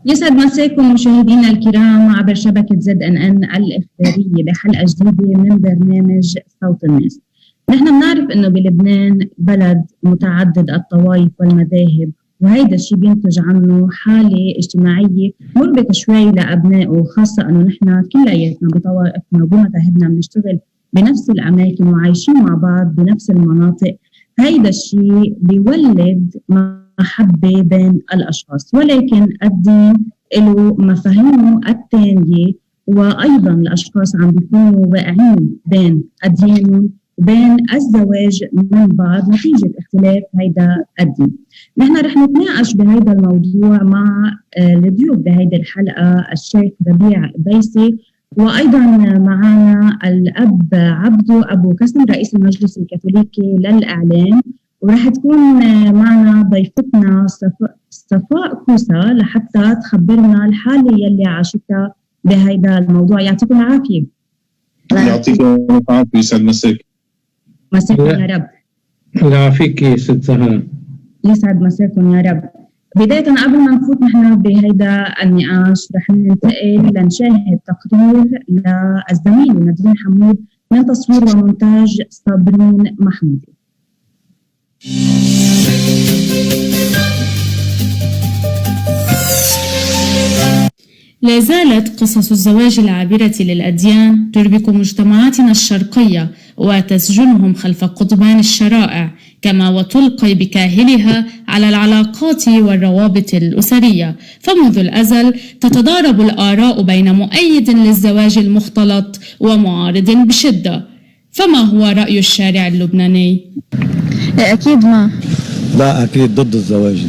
يسعد مساكم مشاهدينا الكرام عبر شبكة ZNN الإخبارية بحلقة جديدة من برنامج صوت الناس. نحن بنعرف إنه بلبنان بلد متعدد الطوائف والمذاهب، وهيدا الشيء بينتج عنه حالة اجتماعية مربكة شوي لأبنائه، خاصة إنه نحن كلياتنا بطوائفنا وبمذاهبنا بنشتغل بنفس الأماكن وعايشين مع بعض بنفس المناطق. هيدا الشيء بيولد محبة بين الأشخاص، ولكن الدين له مفاهيمه التانية، وأيضا الأشخاص عم بيكونوا واقعين بين الدين وبين الزواج من بعض نتيجة اختلاف هيدا الدين. نحن رح نتناقش بهيدا الموضوع مع الضيوف بهيدا الحلقة، الشيخ ربيع بيسي، وأيضا معنا الأب عبدو أبو كسم رئيس المجلس الكاثوليكي للإعلام، ورح تكون معنا ضيفتنا صفاء كوسا لحتى تخبرنا الحالة يلي عاشتها بهيدا الموضوع. يعطيكم العافية. يعطيكم العافية، يسعد مساك. مساكم يا رب. الله يعافيك ست سهى. يسعد مساكم يا رب. بداية قبل ما نفوت نحن بهيدا النقاش رح ننتقل لنشاهد تقرير للزميل نادين حمود من تصوير ومونتاج صابرين محمودي. لا زالت قصص الزواج العابرة للأديان تربك مجتمعاتنا الشرقية وتسجنهم خلف قضبان الشرائع، كما وتلقي بكاهلها على العلاقات والروابط الأسرية. فمنذ الأزل تتضارب الآراء بين مؤيد للزواج المختلط ومعارض بشدة. فما هو رأي الشارع اللبناني؟ أكيد لا أكيد ضد الزواج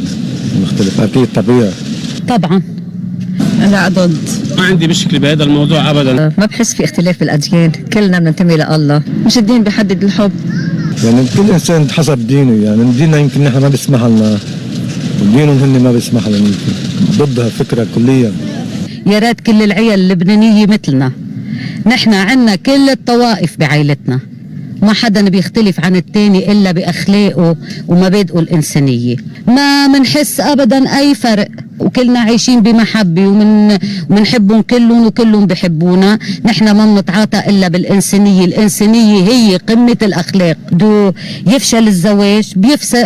المختلف، أكيد طبيعي. طبعا لا ضد. ما عندي مشكلة بهذا الموضوع أبدا. ما بحس في اختلاف بالأديان، كلنا بننتمي لله، مش الدين بيحدد الحب. يعني كل إنسان حسب دينه، يعني ديننا يمكن نحن ما بيسمح لنا ودينهم هن ما بيسمح لنا، ضدها فكرة كليا. يا ريت كل العيال اللبنانية مثلنا، نحن عنا كل الطوائف بعائلتنا، ما حدا بيختلف عن التاني إلا بأخلاقه ومبادئه الإنسانية، ما منحس أبدا أي فرق، وكلنا عايشين بمحبة ومنحبهم كلهم وكلهم بحبونا. نحن ما بنتعاطى إلا بالإنسانية، الإنسانية هي قمة الأخلاق. دو يفشل الزواج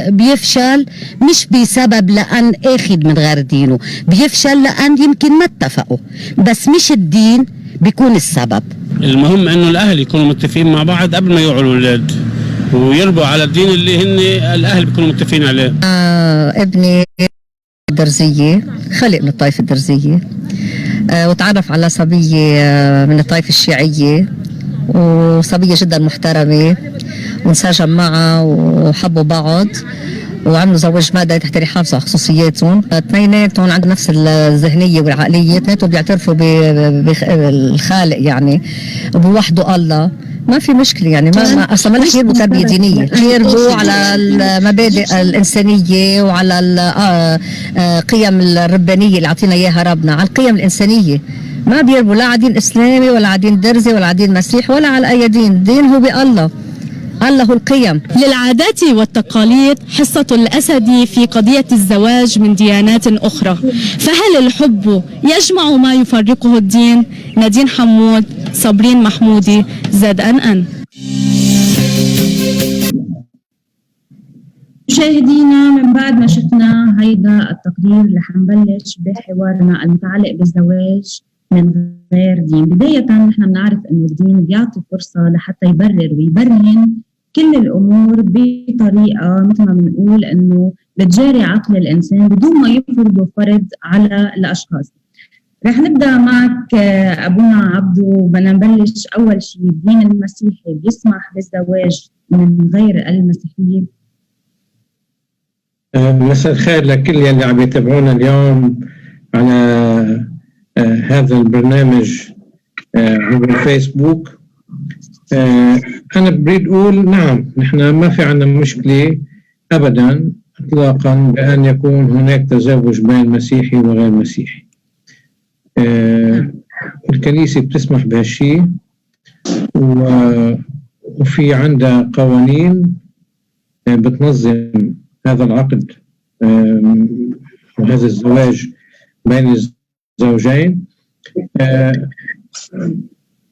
بيفشل مش بسبب لأن أخذ من غير دينه، بيفشل لأن يمكن ما اتفقوا، بس مش الدين بيكون السبب. المهم انه الاهل يكونوا متفقين مع بعض قبل ما يوعوا الاولاد ويربوا على الدين اللي هن الاهل بيكونوا متفقين عليه. ابني درزية، خلق من الطائفة الدرزية، وتعرف على صبية من الطائفة الشيعية، وصبية جدا محترمة، وانسجم معها وحبوا بعض وعملوا زواج مادي تحت يحافظوا على خصوصياتهم. اثنيناتهم عندهم نفس الذهنية والعقلية، اثنيناتهم بيعترفوا بالخالق يعني، وبوحدوا الله. ما في مشكلة يعني، ما أصلا ما رح يربوا تربية دينية، يربوا على المبادئ الإنسانية وعلى القيم الربانية اللي عطينا إياها ربنا، على القيم الإنسانية. ما بيربوا لا على دين إسلامي ولا على دين درزي ولا على دين مسيح ولا على أي دين، دين هو بالله، الله القيم. للعادات والتقاليد حصة الأسد في قضية الزواج من ديانات أخرى، فهل الحب يجمع ما يفرقه الدين؟ نادين حمود، صابرين محمودي، ZNN. مشاهدينا، من بعد ما شفنا هيدا التقرير رح نبلش بحوارنا المتعلق بالزواج من غير دين. بداية نحن بنعرف انه الدين بيعطي فرصة لحتى يبرر ويبرهن كل الامور بطريقة مثل ما بنقول انه بتجاري عقل الانسان بدون ما يفرضوا فرض على الاشخاص. رح نبدا معك ابونا عبدو، بدنا نبلش اول شيء. الدين المسيحي بيسمح بالزواج من غير المسيحية؟ مساء الخير لكل اللي عم يتابعونا اليوم على هذا البرنامج عبر الفيسبوك. أنا بريد أقول نعم، نحن ما في عنا مشكلة أبدا إطلاقا بأن يكون هناك تزاوج بين مسيحي وغير مسيحي. الكنيسة بتسمح بهالشيء، وفي عندها قوانين بتنظم هذا العقد وهذا الزواج بين الزوجين.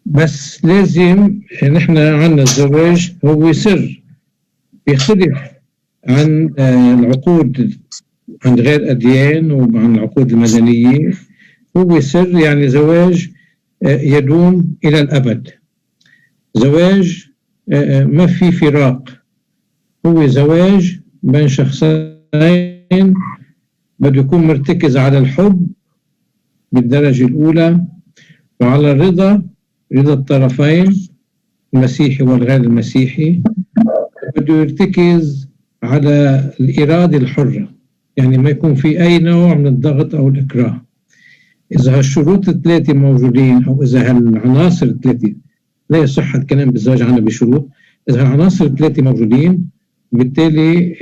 بس لازم نحن عندنا الزواج هو سر، بيختلف عن العقود عند غير أديان وعن العقود المدنية. هو سر، يعني زواج يدوم إلى الأبد، زواج ما في فراق، هو زواج بين شخصين بده يكون مرتكز على الحب بالدرجة الأولى وعلى رضا الطرفين المسيحي والغير المسيحي، بده يرتكز على الإرادة الحرة، يعني ما يكون في أي نوع من الضغط أو الإكراه. إذا هالشروط الثلاثة موجودين، أو إذا هالعناصر الثلاثة، لا يصح الكلام بالزواج عنا بشروط، إذا هالعناصر الثلاثة موجودين بالتالي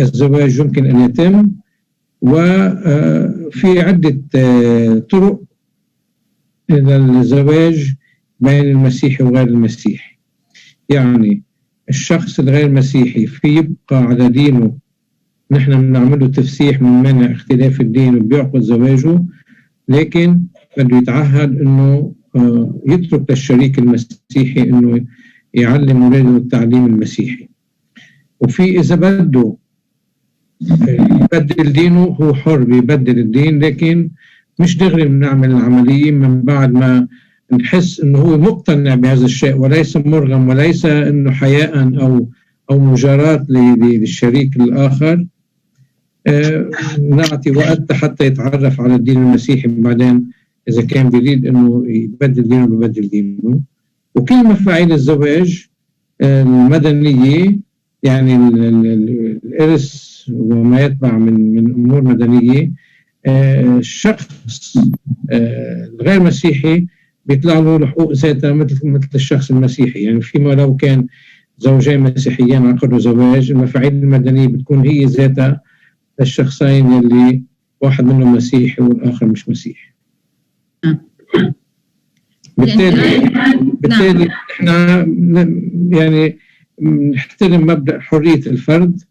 الزواج يمكن أن يتم. وفي عدة طرق إلى الزواج بين المسيحي وغير المسيحي. يعني الشخص الغير مسيحي في يبقى على دينه، نحن بنعمله تفسيح من منع اختلاف الدين وبيعقد زواجه، لكن بده يتعهد انه يترك للشريك المسيحي انه يعلم اولاده التعليم المسيحي. وفي اذا بده يبدل دينه هو حر بيبدل الدين، لكن مش دغري بنعمل العملية من بعد ما نحس انه هو مقتنع بهذا الشيء وليس مرغم، وليس انه حياء او مجاراة للشريك الاخر. نعطي وقت حتى يتعرف على الدين المسيحي، بعدين اذا كان بيريد انه يبدل دينه ببدل دينه. وكل مفاعيل الزواج المدنية، يعني الإرث وما يتبع من امور مدنية، الشخص الغير مسيحي بيطلع له حقوق ذاتها مثل الشخص المسيحي. يعني فيما لو كان زوجين مسيحيين عقدوا زواج، المفاعيل المدنية بتكون هي ذاتها الشخصين اللي واحد منهم مسيحي والآخر مش مسيحي. بالتالي احنا يعني نحترم مبدأ حرية الفرد،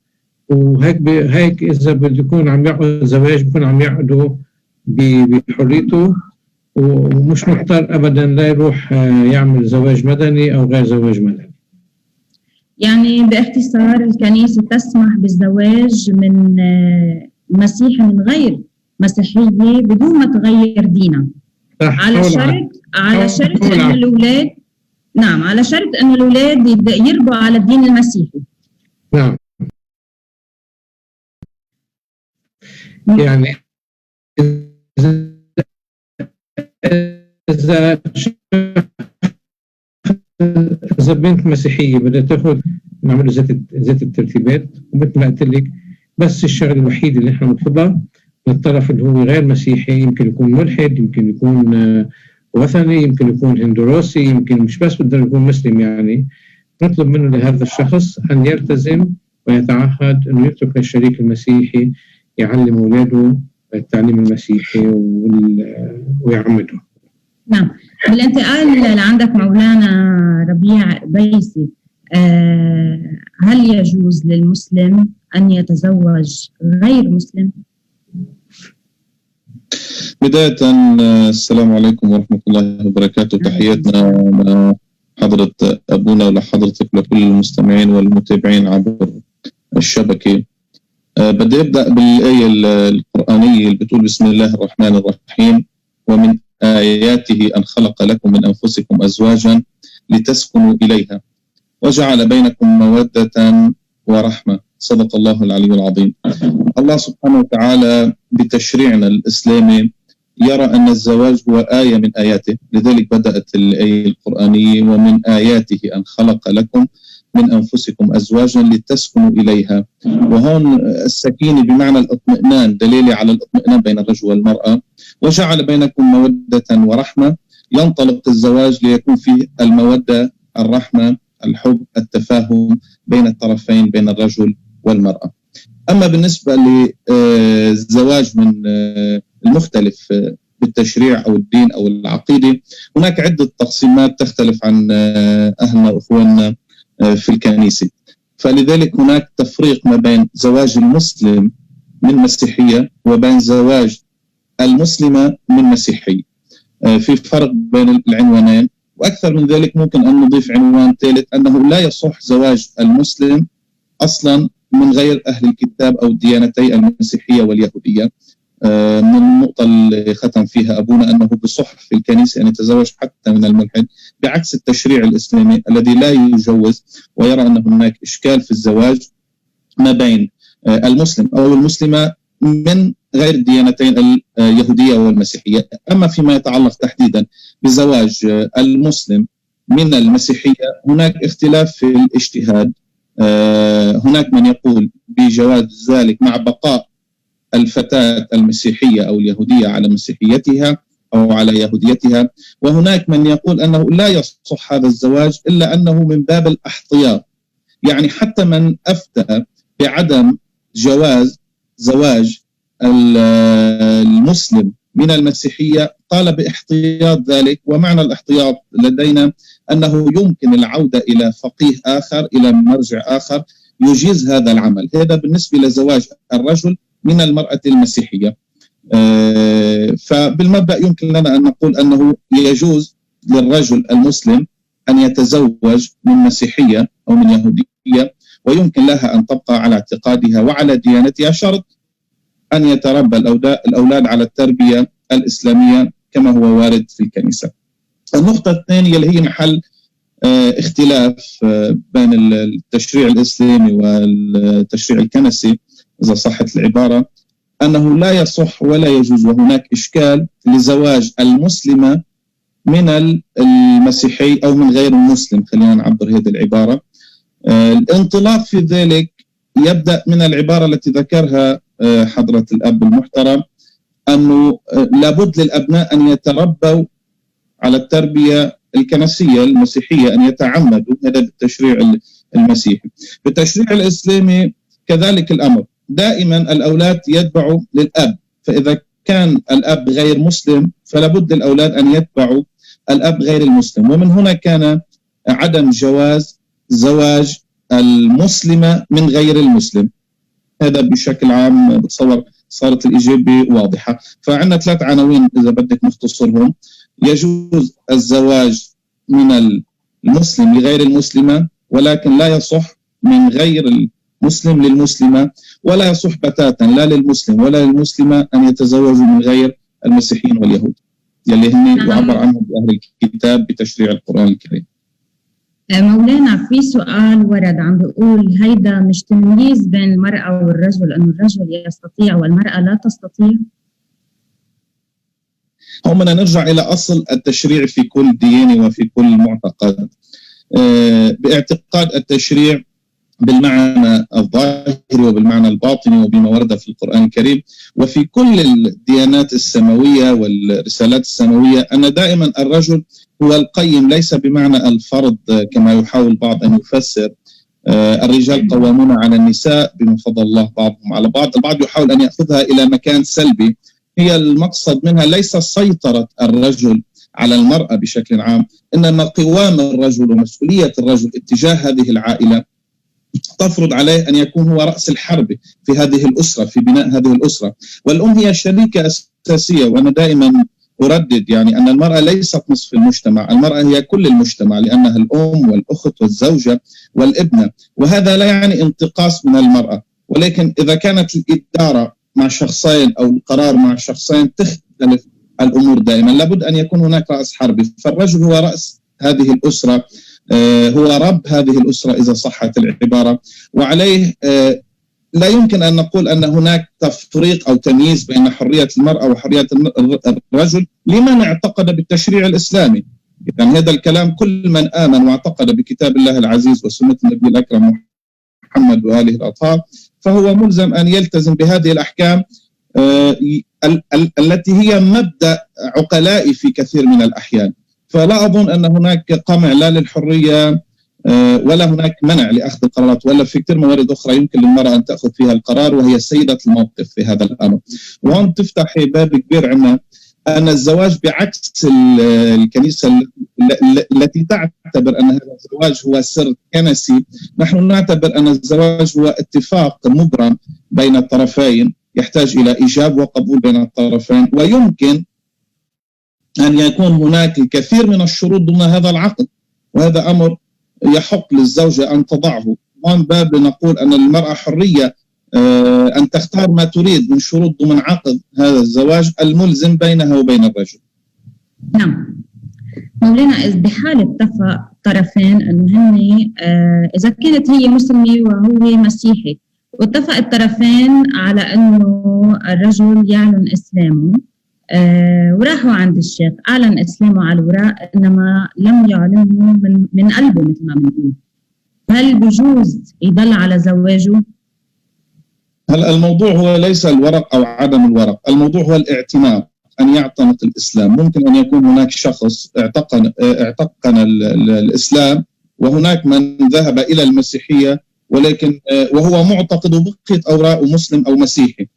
وهيك إذا بده يكون عم يعقد زواج بيكون عم يعقده بحريته، ومش مضطر أبدا لا يروح يعمل زواج مدني أو غير زواج مدني. يعني باختصار الكنيسة تسمح بالزواج من مسيحي من غير مسيحية بدون ما تغير دينها، على شرط أن الأولاد، نعم، على شرط أن الأولاد يربوا على الدين المسيحي. نعم. يعني إذا بنت مسيحية بدها تاخذ نعمل ذات الترتيبات، ومثل ما قلت لك بس الشغله الوحيد اللي نحن نطلبها من الطرف اللي هو غير مسيحي، يمكن يكون ملحد، يمكن يكون وثني، يمكن يكون هندوروسي، يمكن مش بس بده يكون مسلم، يعني نطلب منه لهذا الشخص أن يلتزم ويتعهد أنه يترك للشريك المسيحي يعلم أولاده التعليم المسيحي ويعمده. نعم. بالانتقال اللي عندك مولانا ربيع بيسي، هل يجوز للمسلم أن يتزوج غير مسلم؟ بداية السلام عليكم ورحمة الله وبركاته، تحياتنا لحضرة أبونا ولحضرتك ولكل المستمعين والمتابعين عبر الشبكة. بدي أبدأ بالآية القرآنية اللي بتقول بسم الله الرحمن الرحيم: ومن آياته أن خلق لكم من أنفسكم أزواجا لتسكنوا إليها وجعل بينكم مودة ورحمة. صدق الله العلي العظيم. الله سبحانه وتعالى بتشريعنا الإسلامي يرى أن الزواج هو آية من آياته، لذلك بدأت الآية القرآنية: ومن آياته أن خلق لكم من أنفسكم أزواجا لتسكنوا إليها. وهون السكينة بمعنى الاطمئنان، دليل على الاطمئنان بين الرجل والمرأة. وجعل بينكم مودة ورحمة، ينطلق الزواج ليكون فيه المودة، الرحمة، الحب، التفاهم بين الطرفين، بين الرجل والمرأة. أما بالنسبة للزواج من المختلف بالتشريع أو الدين أو العقيدة، هناك عدة تقسيمات تختلف عن أهلنا وأخواننا في الكنيسة. فلذلك هناك تفريق ما بين زواج المسلم من مسيحية وبين زواج المسلمة من مسيحية. في فرق بين العنوانين، وأكثر من ذلك ممكن أن نضيف عنوان ثالث، أنه لا يصح زواج المسلم أصلا من غير أهل الكتاب أو الديانتي المسيحية واليهودية. من النقطة اللي ختم فيها أبونا أنه بصح في الكنيسة أن يتزوج حتى من الملحد، بعكس التشريع الإسلامي الذي لا يجوز ويرى أن هناك إشكال في الزواج ما بين المسلم أو المسلمة من غير الديانتين اليهودية والمسيحية. أما فيما يتعلق تحديدا بزواج المسلم من المسيحية، هناك اختلاف في الاجتهاد. هناك من يقول بجواز ذلك مع بقاء الفتاة المسيحية أو اليهودية على مسيحيتها أو على يهوديتها، وهناك من يقول أنه لا يصح هذا الزواج إلا أنه من باب الاحتياط. يعني حتى من أفتى بعدم جواز زواج المسلم من المسيحية قال باحتياط ذلك. ومعنى الاحتياط لدينا أنه يمكن العودة إلى فقيه آخر، إلى مرجع آخر يجيز هذا العمل. هذا بالنسبة لزواج الرجل من المرأة المسيحية. فبالمبدأ يمكن لنا أن نقول أنه يجوز للرجل المسلم أن يتزوج من مسيحية أو من يهودية، ويمكن لها أن تبقى على اعتقادها وعلى ديانتها، شرط أن يتربى الأولاد على التربية الإسلامية كما هو وارد في الكنيسة. النقطة الثانية اللي هي محل اختلاف بين التشريع الإسلامي والتشريع الكنسي إذا صحت العبارة، أنه لا يصح ولا يجوز وهناك إشكال لزواج المسلمة من المسيحي أو من غير المسلم. خلينا نعبر هذه العبارة. الانطلاق في ذلك يبدأ من العبارة التي ذكرها حضرة الأب المحترم، أنه لابد للأبناء أن يتربوا على التربية الكنسية المسيحية، أن يتعمدوا. هذا بالتشريع المسيحي. بالتشريع الإسلامي كذلك الأمر، دائما الأولاد يتبعوا للأب، فإذا كان الأب غير مسلم فلابد الأولاد أن يتبعوا الأب غير المسلم. ومن هنا كان عدم جواز زواج المسلمة من غير المسلم. هذا بشكل عام بتصور صارت الإجابة واضحة. فعندنا 3 عناوين إذا بدك نختصرهم. يجوز الزواج من المسلم لغير المسلمة، ولكن لا يصح من غير المسلم للمسلمة، ولا يصح بتاتا لا للمسلم ولا للمسلمة أن يتزوجوا من غير المسيحيين واليهود يلي هن يعبر عنهم بأهل الكتاب بتشريع القرآن الكريم. مولانا في سؤال ورد عم بيقول هيدا مش تمييز بين المرأة والرجل، أنه الرجل يستطيع والمرأة لا تستطيع؟ هم بدنا نرجع إلى أصل التشريع في كل ديانة وفي كل معتقد. باعتقاد التشريع بالمعنى الظاهري وبالمعنى الباطني وبما ورد في القرآن الكريم وفي كل الديانات السماوية والرسالات السماوية، أن دائما الرجل هو القيم، ليس بمعنى الفرض كما يحاول بعض أن يفسر. الرجال قوامون على النساء بما فضل الله بعضهم على بعض. البعض يحاول أن يأخذها إلى مكان سلبي. هي المقصد منها ليس سيطرة الرجل على المرأة بشكل عام، إنما قوام الرجل ومسؤولية الرجل اتجاه هذه العائلة تفرض عليه أن يكون هو رأس الحرب في هذه الأسرة، في بناء هذه الأسرة. والأم هي شريكة أساسية. وأنا دائما أردد يعني أن المرأة ليست نصف المجتمع، المرأة هي كل المجتمع، لأنها الأم والأخت والزوجة والابنة. وهذا لا يعني انتقاص من المرأة، ولكن إذا كانت الإدارة مع شخصين أو القرار مع شخصين تختلف الأمور دائما. لابد أن يكون هناك رأس حربي، فالرجل هو رأس هذه الأسرة، هو رب هذه الأسرة إذا صحت العبارة، وعليه لا يمكن أن نقول أن هناك تفريق أو تمييز بين حرية المرأة وحرية الرجل لمن اعتقد بالتشريع الإسلامي. يعني هذا الكلام كل من آمن واعتقد بكتاب الله العزيز وسنة النبي الأكرم محمد وآله الأطهار فهو ملزم أن يلتزم بهذه الأحكام التي هي مبدأ عقلائي في كثير من الأحيان. فلا أظن أن هناك قمع لا للحرية ولا هناك منع لأخذ القرارات، ولا في كثير موارد أخرى يمكن للمرأة أن تأخذ فيها القرار وهي سيدة الموقف في هذا الأمر. وهون تفتح باب كبير عندنا أن الزواج بعكس الكنيسة التي تعتبر أن هذا الزواج هو سر كنسي، نحن نعتبر أن الزواج هو اتفاق مبرم بين الطرفين يحتاج إلى إيجاب وقبول بين الطرفين، ويمكن أن يكون هناك الكثير من الشروط ضمن هذا العقد، وهذا أمر يحق للزوجة أن تضعه. ومن باب نقول أن المرأة حرية أن تختار ما تريد من شروط ضمن عقد هذا الزواج الملزم بينها وبين الرجل. نعم مولانا، بحال اتفق طرفين أنه هن إذا كانت هي مسلمة وهو مسيحي، واتفق الطرفين على أنه الرجل يعلن إسلامه، وراحوا عند الشيخ أعلن إسلامه على الوراق إنما لم يعلنه من قلبه مثل ما بنقول، هل بجوز يضل على زواجه؟ هلا الموضوع هو ليس الورق أو عدم الورق، الموضوع هو الاعتناق، أن يعتنق الإسلام. ممكن أن يكون هناك شخص اعتقن الإسلام، وهناك من ذهب إلى المسيحية ولكن وهو معتقد وبقيت أوراق مسلم أو مسيحي.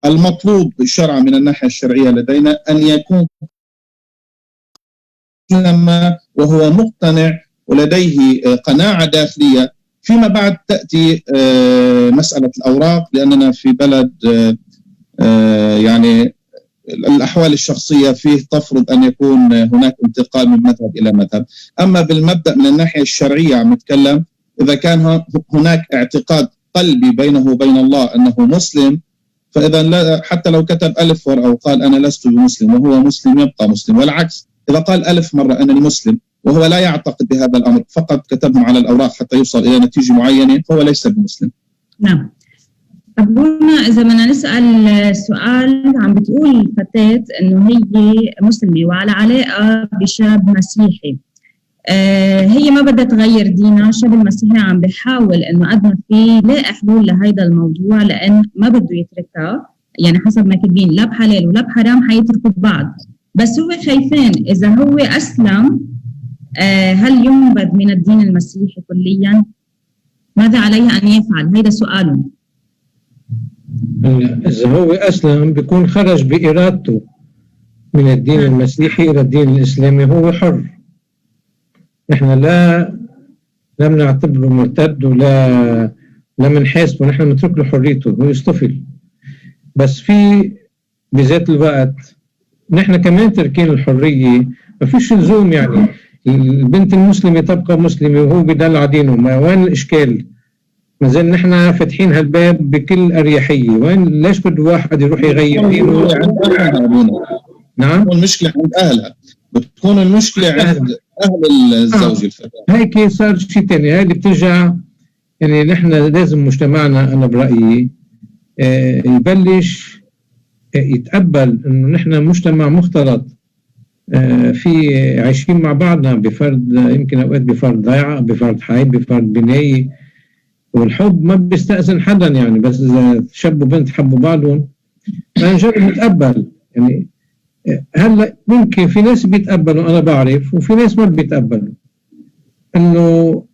المطلوب شرعا من الناحية الشرعية لدينا أن يكون لما وهو مقتنع ولديه قناعة داخلية. فيما بعد تأتي مسألة الأوراق، لأننا في بلد يعني الأحوال الشخصية فيه تفرض أن يكون هناك انتقال من مذهب إلى مذهب. أما بالمبدأ من الناحية الشرعية عم نتكلم، إذا كان هناك اعتقاد قلبي بينه وبين الله أنه مسلم، فإذا لا حتى لو كتب ألف ورقة وقال أنا لست بمسلم وهو مسلم يبقى مسلم، والعكس إذا قال ألف مرة أنني مسلم وهو لا يعتقد بهذا الأمر، فقط كتبهم على الأوراق حتى يوصل إلى نتيجة معينة، فهو ليس بمسلم. نعم. أبونا إذا بدنا نسأل سؤال، عم بتقول فتاة إنه هي مسلمة وعلى علاقة بشاب مسيحي، هي ما بدها تغير دينها، الشاب المسيحي عم بيحاول إنه قد ما في لاقي حلول لهيدا الموضوع لأن ما بده يتركها، يعني حسب ما كاتبين لا بحلال ولا بحرام حيتركوا بعض، بس هو خايفين إذا هو أسلم هل ينبذ من الدين المسيحي كليا؟ ماذا عليه أن يفعل؟ هيدا سؤالهم. إذا هو أسلم بيكون خرج بإرادته من الدين المسيحي إلى الدين الإسلامي، هو حر. نحن لم نعتبره مرتد ولا منحاسبه، نحن نترك له حريته، هو يصطفل. بس في بذات الوقت نحن كمان تركين الحرية، ما فيش لزوم يعني البنت المسلمة تبقى مسلمة وهو بدل على دينه، ما وين الإشكال؟ ما زال نحن فاتحين هالباب بكل أريحية، وين ليش بده واحد يروح يغير دينه؟ نعم؟ المشكلة عند أهلها، بتكون المشكلة عند أهل الزوج الفتاة. هيك صار شيء ثاني، هاي اللي بترجع يعني نحن لازم مجتمعنا أنا برأيي يبلش يتقبل إنه نحن مجتمع مختلط، في عايشين مع بعضنا بفرد، يمكن أوقات بفرد ضيعة، بفرد حي، بفرد بناية، والحب ما بيستأذن حدا يعني، بس إذا شاب وبنت حبوا بعضهم فنجرب نتقبل. يعني هلا ممكن في ناس بيتقبلوا، أنا بعرف، وفي ناس ما بيتقبلوا. إنه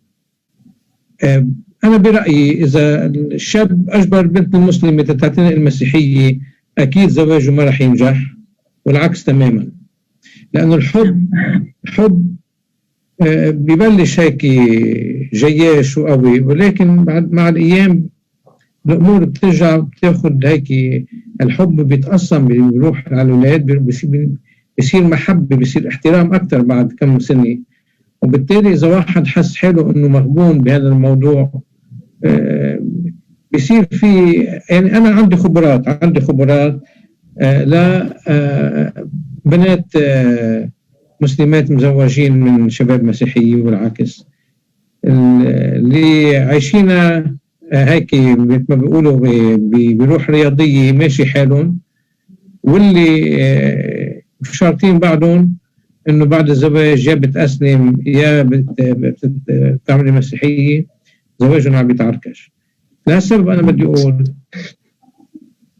أنا برأيي إذا الشاب أجبر بنت المسلمة تتعتنق المسيحية أكيد زواجه ما رح ينجح، والعكس تماما، لأنه الحب ببلش هيك جياش وقوي، ولكن بعد مع الأيام الأمور بترجع بتاخد هيك، الحب بيتقسم بيروح على الأولاد، بيصير محبة، بيصير احترام أكتر بعد كم سنة. وبالتالي إذا واحد حس حاله إنه مغبون بهذا الموضوع بيصير في، يعني أنا عندي خبرات لا بنات مسلمات مزوجين من شباب مسيحيين والعكس، اللي عايشينها هيك مثل ما بيقولوا بروح رياضية ماشي حالهم، واللي شارطين بعضهم انه بعد الزواج يا بتأسلم يا بتعمل مسيحية، زواجهم عم بيتعركش. لهالسبب انا بدي اقول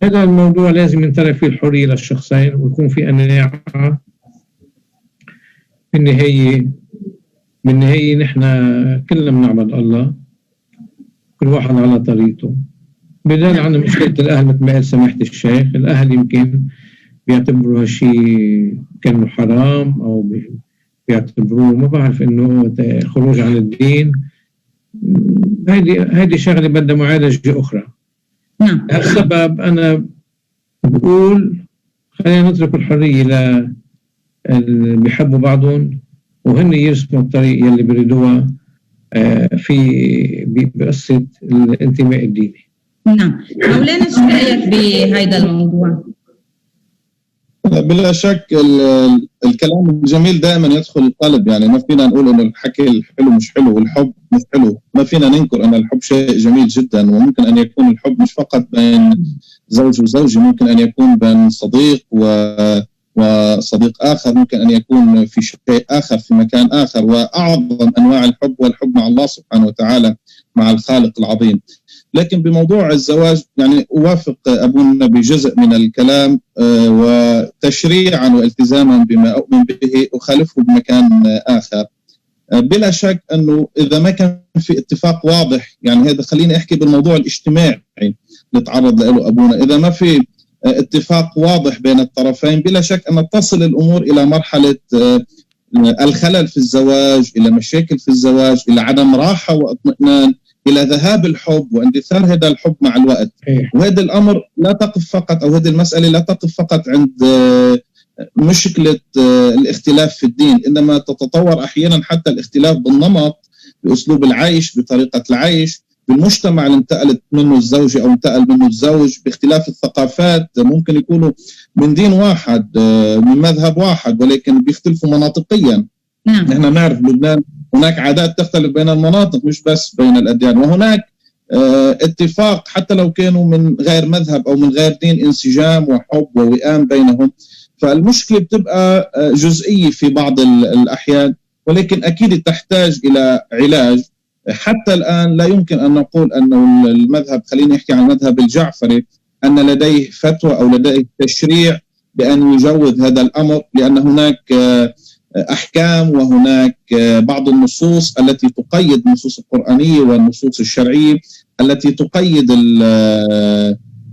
هذا الموضوع لازم ينترك فيه الحرية للشخصين، ويكون في قناعة في النهاية بالنهاية نحن كلنا بنعبد الله، كل واحد على طريقته. بدل عن مشكلة الأهل مثل ما قال سماحة الشيخ، الأهل يمكن بيعتبروا هالشيء كأنه حرام، أو بيعتبروه ما بعرف إنه خروج عن الدين. هيدي شغلة بدها معالجة أخرى. نعم. السبب أنا بقول خلينا نترك الحرية اللي بيحبوا بعضهم وهن يرسموا الطريق يلي بيريدوها في بقصة الانتماء الديني. نعم. مولانا شو رأيك بهذا الموضوع؟ بلا شك الكلام الجميل دائما يدخل القلب، يعني ما فينا نقول انه الحكي الحلو مش حلو والحب مش حلو، ما فينا ننكر ان الحب شيء جميل جدا، وممكن ان يكون الحب مش فقط بين زوج وزوجة، ممكن ان يكون بين صديق وصديق آخر، ممكن أن يكون في شيء آخر في مكان آخر. وأعظم أنواع الحب هو الحب مع الله سبحانه وتعالى، مع الخالق العظيم. لكن بموضوع الزواج يعني أوافق أبونا بجزء من الكلام، وتشريعا والتزاما بما أؤمن به أخالفه بمكان آخر. بلا شك أنه إذا ما كان في اتفاق واضح، يعني هذا خليني أحكي بالموضوع الاجتماعي اللي تعرض له أبونا، إذا ما في اتفاق واضح بين الطرفين بلا شك أن تصل الأمور إلى مرحلة الخلل في الزواج، إلى مشاكل في الزواج، إلى عدم راحة واطمئنان، إلى ذهاب الحب واندثار هذا الحب مع الوقت. وهذا الأمر لا تقف فقط، أو هذه المسألة لا تقف فقط عند مشكلة الاختلاف في الدين، إنما تتطور أحيانا حتى الاختلاف بالنمط، بأسلوب العيش، بطريقة العيش، بالمجتمع اللي انتقلت منه الزوجة أو انتقل منه الزوج، باختلاف الثقافات. ممكن يكونوا من دين واحد، من مذهب واحد، ولكن بيختلفوا مناطقيا. نحن نعرف بلبنان هناك عادات تختلف بين المناطق مش بس بين الأديان، وهناك اتفاق حتى لو كانوا من غير مذهب أو من غير دين، انسجام وحب ووئام بينهم. فالمشكلة بتبقى جزئية في بعض الأحيان، ولكن أكيد تحتاج إلى علاج. حتى الآن لا يمكن أن نقول أنه المذهب، خليني أحكي عن المذهب الجعفري، أن لديه فتوى أو لديه تشريع بأن يجوز هذا الأمر، لأن هناك أحكام وهناك بعض النصوص التي تقيد، النصوص القرآنية والنصوص الشرعية التي تقيد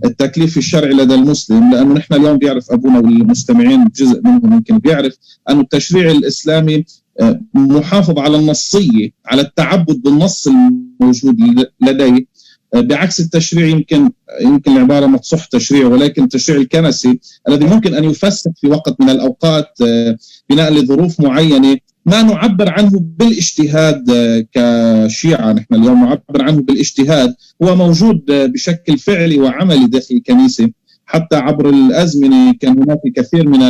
التكليف الشرعي لدى المسلم. لأنه نحن اليوم بيعرف أبونا والمستمعين جزء منهم يمكن بيعرف أن التشريع الإسلامي محافظ على النصية، على التعبد بالنص الموجود لديه، بعكس التشريع يمكن العبارة ما تصح تشريع، ولكن التشريع الكنسي الذي ممكن أن يفسد في وقت من الأوقات بناء لظروف معينة، ما نعبر عنه بالاجتهاد كشيعة. نحن اليوم نعبر عنه بالاجتهاد، هو موجود بشكل فعلي وعملي داخل الكنيسة. حتى عبر الأزمنة كان هناك كثير من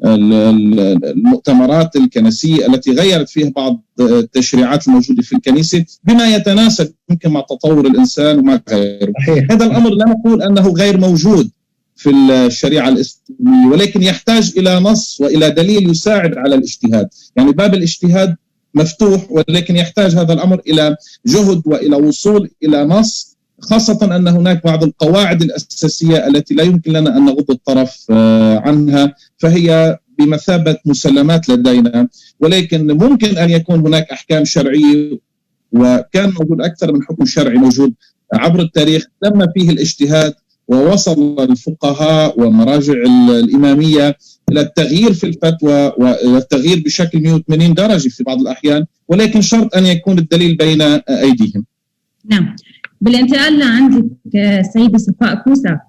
المؤتمرات الكنسية التي غيرت فيها بعض التشريعات الموجودة في الكنيسة بما يتناسب يمكن مع تطور الإنسان وما غيره. هذا الأمر لا نقول أنه غير موجود في الشريعة الإسلامية، ولكن يحتاج إلى نص وإلى دليل يساعد على الاجتهاد. يعني باب الاجتهاد مفتوح، ولكن يحتاج هذا الأمر إلى جهد وإلى وصول إلى نص، خاصة أن هناك بعض القواعد الأساسية التي لا يمكن لنا أن نغض الطرف عنها، فهي بمثابة مسلمات لدينا. ولكن ممكن أن يكون هناك أحكام شرعية، وكان موجود أكثر من حكم شرعي موجود عبر التاريخ تم فيه الاجتهاد، ووصل الفقهاء ومراجع الإمامية إلى التغيير في الفتوى والتغيير بشكل 180 درجة في بعض الأحيان، ولكن شرط أن يكون الدليل بين أيديهم. نعم. بالانتقال لعندك سيدة صفاء كوسة،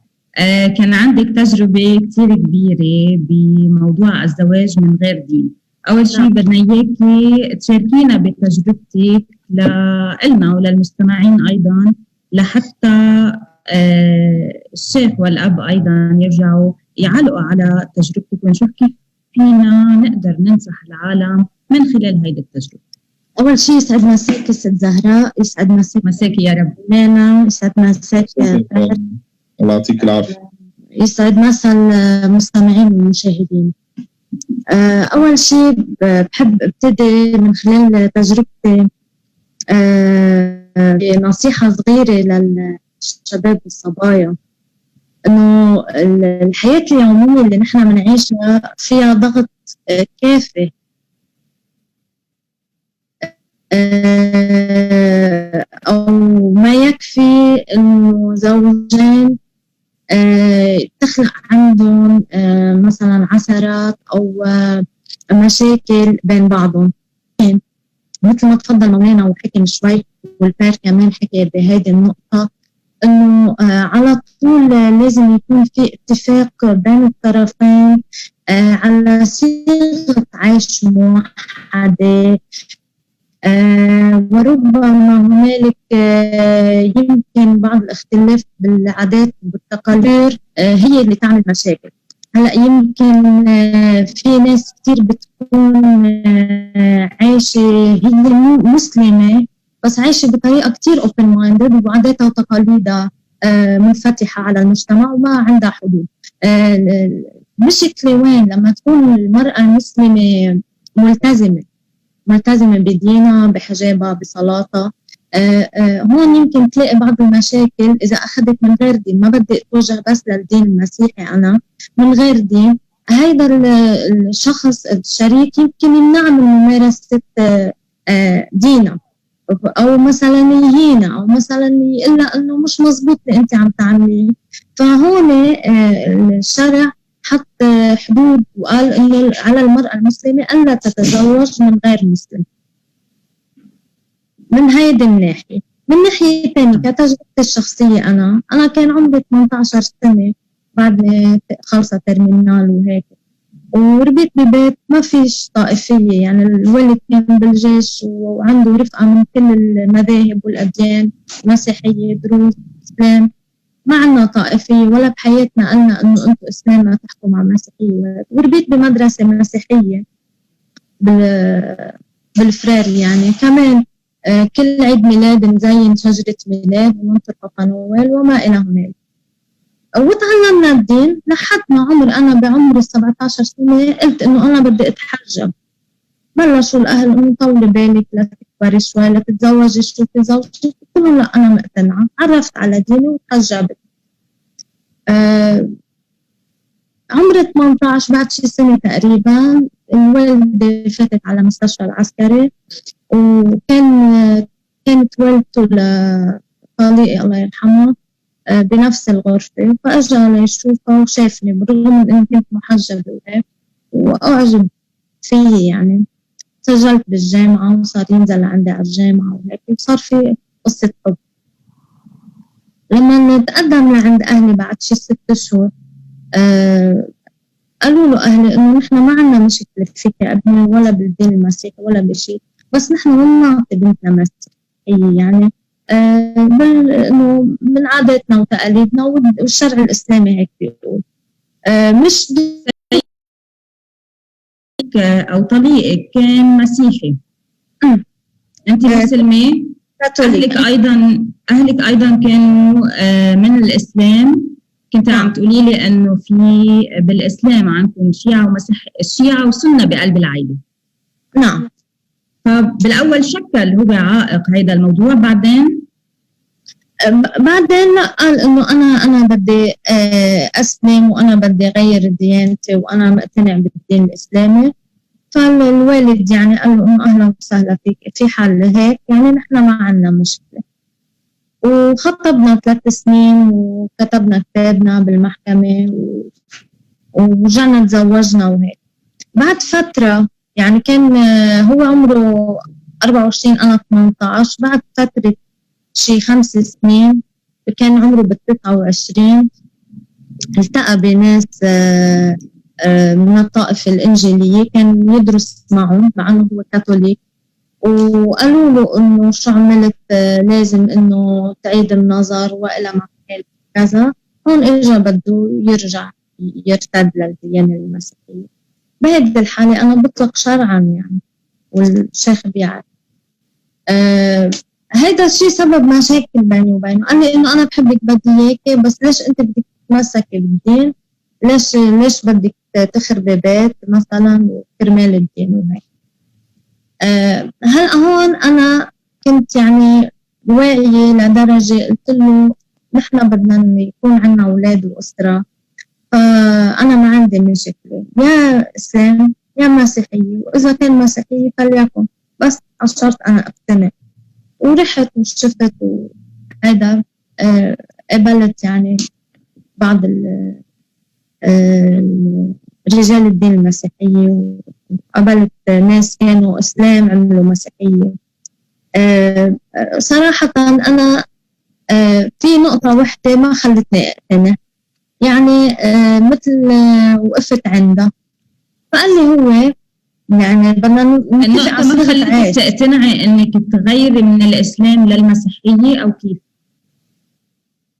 كان عندك تجربة كتير كبيرة بموضوع الزواج من غير دين. أول شيء بدنا إياكي تشاركينا بتجربتك لنا وللمستمعين أيضا، لحتى الشيخ والأب أيضا يرجعوا يعلقوا على تجربتك ونشوف كيف فينا نقدر ننصح العالم من خلال هيدي التجربة. أول شيء يسعد مساك ست زهراء، يسعد مساك يا رب لانا، يسعد مساك الله يعطيك العافية، يسعد مسا المستمعين والمشاهدين. أول شيء بحب ابتدي من خلال تجربتي بنصيحة صغيرة للشباب والصبايا، إنه الحياة اليومية اللي نحن بنعيشها فيها ضغط كافي، فيها ضغط كافي، وبدنا نحاول نوازن بين العمل والحياة الشخصية. يعني أو ما يكفي إنه زوجين تخلق عندهم مثلا عثرات أو مشاكل بين بعضهم. مثل ما تفضل مولانا وحكي من شوي، والبير كمان حكي بهذه النقطة، إنه على طول لازم يكون في اتفاق بين الطرفين على صيغة عيش موحدة. وربما هنالك يمكن بعض الاختلاف بالعادات والتقاليد هي اللي تعمل مشاكل. هلا يمكن في ناس كتير بتكون عايشة هي مسلمة بس عايشة بطريقة كتير open minded وعاداتها وتقاليدها منفتحة على المجتمع وما عندها حدود. مشكلة وين؟ لما تكون المرأة المسلمة ملتزمة بدينها، بحجابها، بصلاتها، هون يمكن تلاقي بعض المشاكل إذا أخذت من غير دين. ما بدي أتوجه بس للدين المسيحي، أنا من غير دين هيدا الشخص الشريك يمكن يمنع من ممارسة دينه، أو مثلا يهينه، أو مثلا يقول لها إنه مش مزبوط اللي أنت عم تعمليه. فهون الشرع حط حدود وقال إنه على المرأة المسلمة ألا تتزوج من غير مسلم. من هيدي الناحية. من ناحية تانية كتجربتي الشخصية، أنا كان عمري 18 سنة بعد ما خلصت ترمينال وهيك، وربيت ببيت ما فيش طائفية. يعني الولد كان بالجيش وعنده رفقة من كل المذاهب والأديان، مسيحية، دروز، إسلام. ما عنا طائفية ولا بحياتنا قلنا إنه أنتوا إسلام ما تحكوا مع مسيحية. وربيت بمدرسة مسيحية بالفرار. يعني كمان كل عيد ميلاد نزين شجرة ميلاد وننطر بابا نويل وما إلى هنالك. وتعلمنا الدين لحد ما أنا بعمر 17 سنة قلت إنه أنا بدي أتحجب. بلشوا الأهل إنه طولي بالك لا تكبري شوي لا تتزوجي شوفي زوجك. قلت لهم لا أنا مقتنعة. عرفت على ديني وتحجبت. عمري 18 بعد شي سنة تقريبا الوالدة فاتت على مستشفى العسكري، كانت والدته لطليقي الله يرحمه بنفس الغرفة. فأجى ليشوفها وشافني بالرغم من إني كنت محجبة وأعجب فيه. يعني سجلت بالجامعة وصار ينزل عندي على الجامعة وهيك، وصار في قصة حب. لما نتقدم لعند أهلي بعد شي 6 أشهر قالوا له أهلي إنه نحن ما عنا مشكلة فيك يا ابني ولا بالدين المسيحي ولا بشيء، بس نحن ما نعطي بنتنا مسيحية. يعني إنه من عاداتنا وتقاليدنا والشرع الإسلامي هيك بيقول. مش أو طليقك كان مسيحي، أنت مسلمة، أهلك أيضا كانوا من الإسلام. كنت عم تقولي لي إنه في بالإسلام عندكم شيعة وسنة بقلب العائلة. نعم. فبالأول شكل هو عائق هذا الموضوع، بعدين لا، قال إنه أنا بدي أسلم وأنا بدي أغير ديانتي وأنا مقتنع بالدين الإسلامي. فالوالد يعني قال له إنه أهلا وسهلا فيك، في حال هيك يعني نحن ما عنا مشكلة. وخطبنا 3 سنين وكتبنا كتابنا بالمحكمة ورجعنا تزوجنا وهيك. بعد فترة يعني كان هو عمره 24 أنا 18، بعد فترة شي 5 سنين كان عمره 23 التقى بناس من الطائفة الإنجيلية كان يدرس معهم مع أنه هو كاثوليك، وقالوا له إنه شو عملت لازم إنه تعيد النظر وإلى ما كذا. هون إجا بده يرجع يرتد للديانة المسيحية. بهذه الحالة أنا بطلق شرعا يعني، والشيخ بيعرف. هيدا الشيء سبب مشاكل بيني وبينه. قال لي إنه أنا بحبك بدي إياكي، بس ليش أنت بدك تتمسكي بالدين؟ ليش بدك تخربي بيت مثلا وكرمال الدين وهيك؟ هلا هون أنا كنت يعني واعية لدرجة قلت له نحن بدنا يكون عنا أولاد وأسرة، فأنا ما عندي مشكلة يا إسلام يا مسيحية، وإذا كان مسيحية فليكن، بس قصرت أنا أقتنع ورحت وشفت وهذا قابلت يعني بعض رجال الدين المسيحية، وقابلت ناس كانوا إسلام عملوا مسيحية. صراحة أنا في نقطة واحدة ما خلتني أقتنع، يعني مثل وقفت عنده فقال لي هو يعني بدنا نتفق على ما خلتك تقتنعي انك تغيري من الاسلام للمسيحيه او كيف؟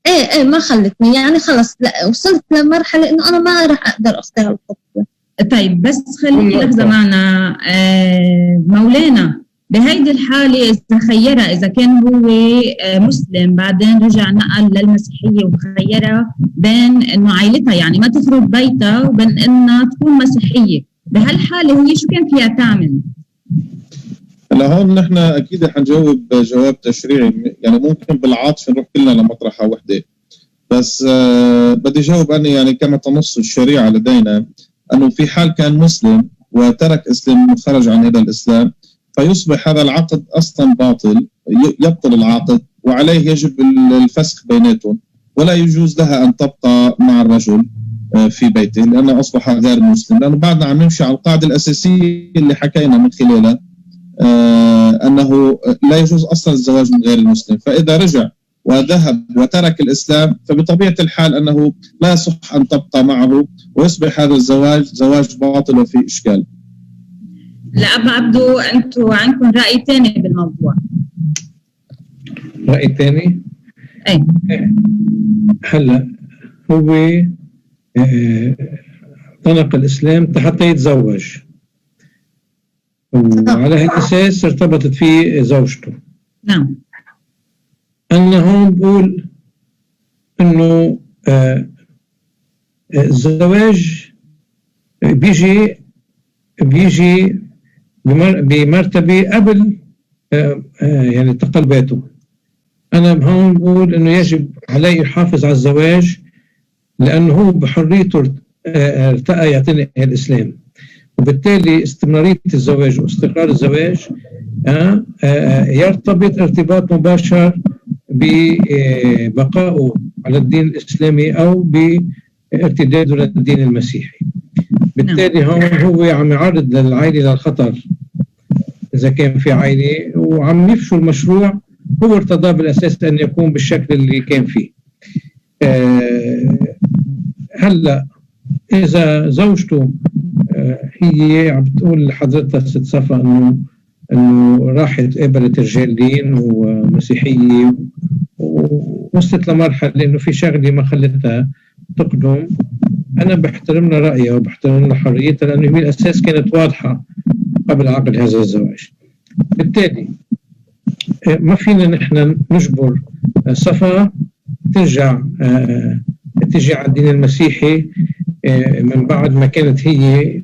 ايه ما خلتني، يعني خلص لا وصلت لمرحله انه انا ما راح اقدر اختار الخطوه. طيب بس خليكي لحظه معنا مولانا، بهيدي الحاله اذا كان هو مسلم بعدين رجع نقل للمسيحيه وخيرها بين انه عائلتها يعني ما تخرب بيتها وبين انها تكون مسيحيه، بهالحاله هي شو كان فيها تعمل؟ هلا هون نحن اكيد حنجاوب جواب تشريعي، يعني ممكن بالعاطفه نروح كلنا لمطرحه وحده، بس بدي جاوب اني يعني كما تنص الشريعه لدينا انه في حال كان مسلم وترك اسلام وخرج عن هذا الاسلام فيصبح هذا العقد اصلا باطل، يبطل العقد وعليه يجب الفسخ بيناتهم، ولا يجوز لها ان تبقى مع الرجل في بيته لانه اصبح غير مسلم، لانه بعدنا عم نمشي على القاعده الاساسيه اللي حكينا من خلالها أنه لا يجوز أصلا الزواج من غير المسلم. فإذا رجع وذهب وترك الإسلام فبطبيعة الحال أنه لا يصح أن تبقى معه ويصبح هذا الزواج زواج باطل وفي إشكال. لا أبا عبدو، أنتوا عندكم رأي ثاني بالموضوع؟ رأي ثاني؟ أي هلا هو طلق الإسلام حتى يتزوج، وعلى هالأساس ارتبطت فيه زوجته. نعم. أنا هون بقول إنه الزواج بيجي بمرتبة قبل يعني تقلباته. أنا هون بقول إنه يجب عليه يحافظ على الزواج لأنه هو بحريته ارتقى يعتنق الإسلام، وبالتالي استمرارية الزواج واستقرار الزواج يرتبط ارتباط مباشر ببقائه على الدين الإسلامي أو بارتداده للدين المسيحي. بالتالي هو عم يعرض للعائلة للخطر إذا كان في عائلة وعم يفشل المشروع هو ارتضى بالأساس أن يكون بالشكل اللي كان فيه. هلا إذا زوجته هي عم بتقول لحضرتها ست صفا انه راحت قابلت رجال دين ومسيحيه ووصلت لمرحله انه في شغله ما خلتها تقدم، انا بحترم لها رايها وبحترم لها حريتها لانه هي الاساس كانت واضحه قبل عقد هذا الزواج. بالتالي ما فينا نحن نجبر صفا تجي على الدين المسيحي من بعد ما كانت هي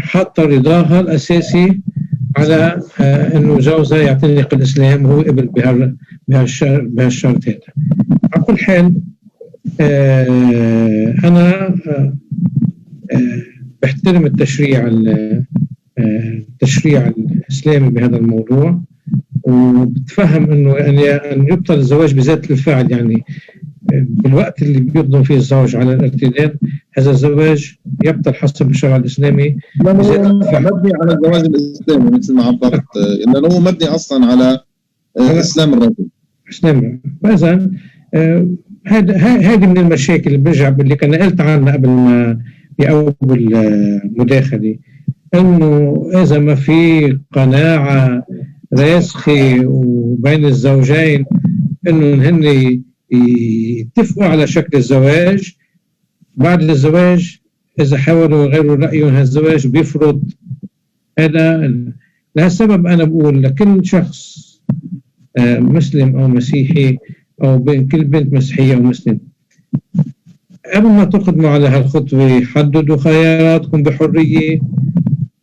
حاطه رضاها الاساسي على انه جوزها يعتنق الاسلام وهو قبل بهالشرط هذا. على كل حال انا بحترم التشريع الاسلامي بهذا الموضوع، وبتفهم انه ان يبطل الزواج بذات الفعل، يعني بالوقت اللي بيقدم فيه الزوج على الارتداد هذا الزواج يبطل حسب الشرع الاسلامي. مبني على الزواج الاسلامي مثل ما عبرت، لانه هو مبني اصلا على اسلام الرجل. اسلام. فاذا هذه من المشاكل اللي برجع اللي كنا قلت عنها قبل ما باول مداخله، انه اذا ما في قناعه راسخه وبين الزوجين انه هن يتفقوا على شكل الزواج، بعد الزواج إذا حاولوا يغيروا رأيهم هالزواج بيفرض هذا. لهالسبب أنا بقول لكل شخص مسلم أو مسيحي أو كل بنت مسيحية أو مسلم قبل ما تقدموا على هالخطوة حددوا خياراتكم بحرية.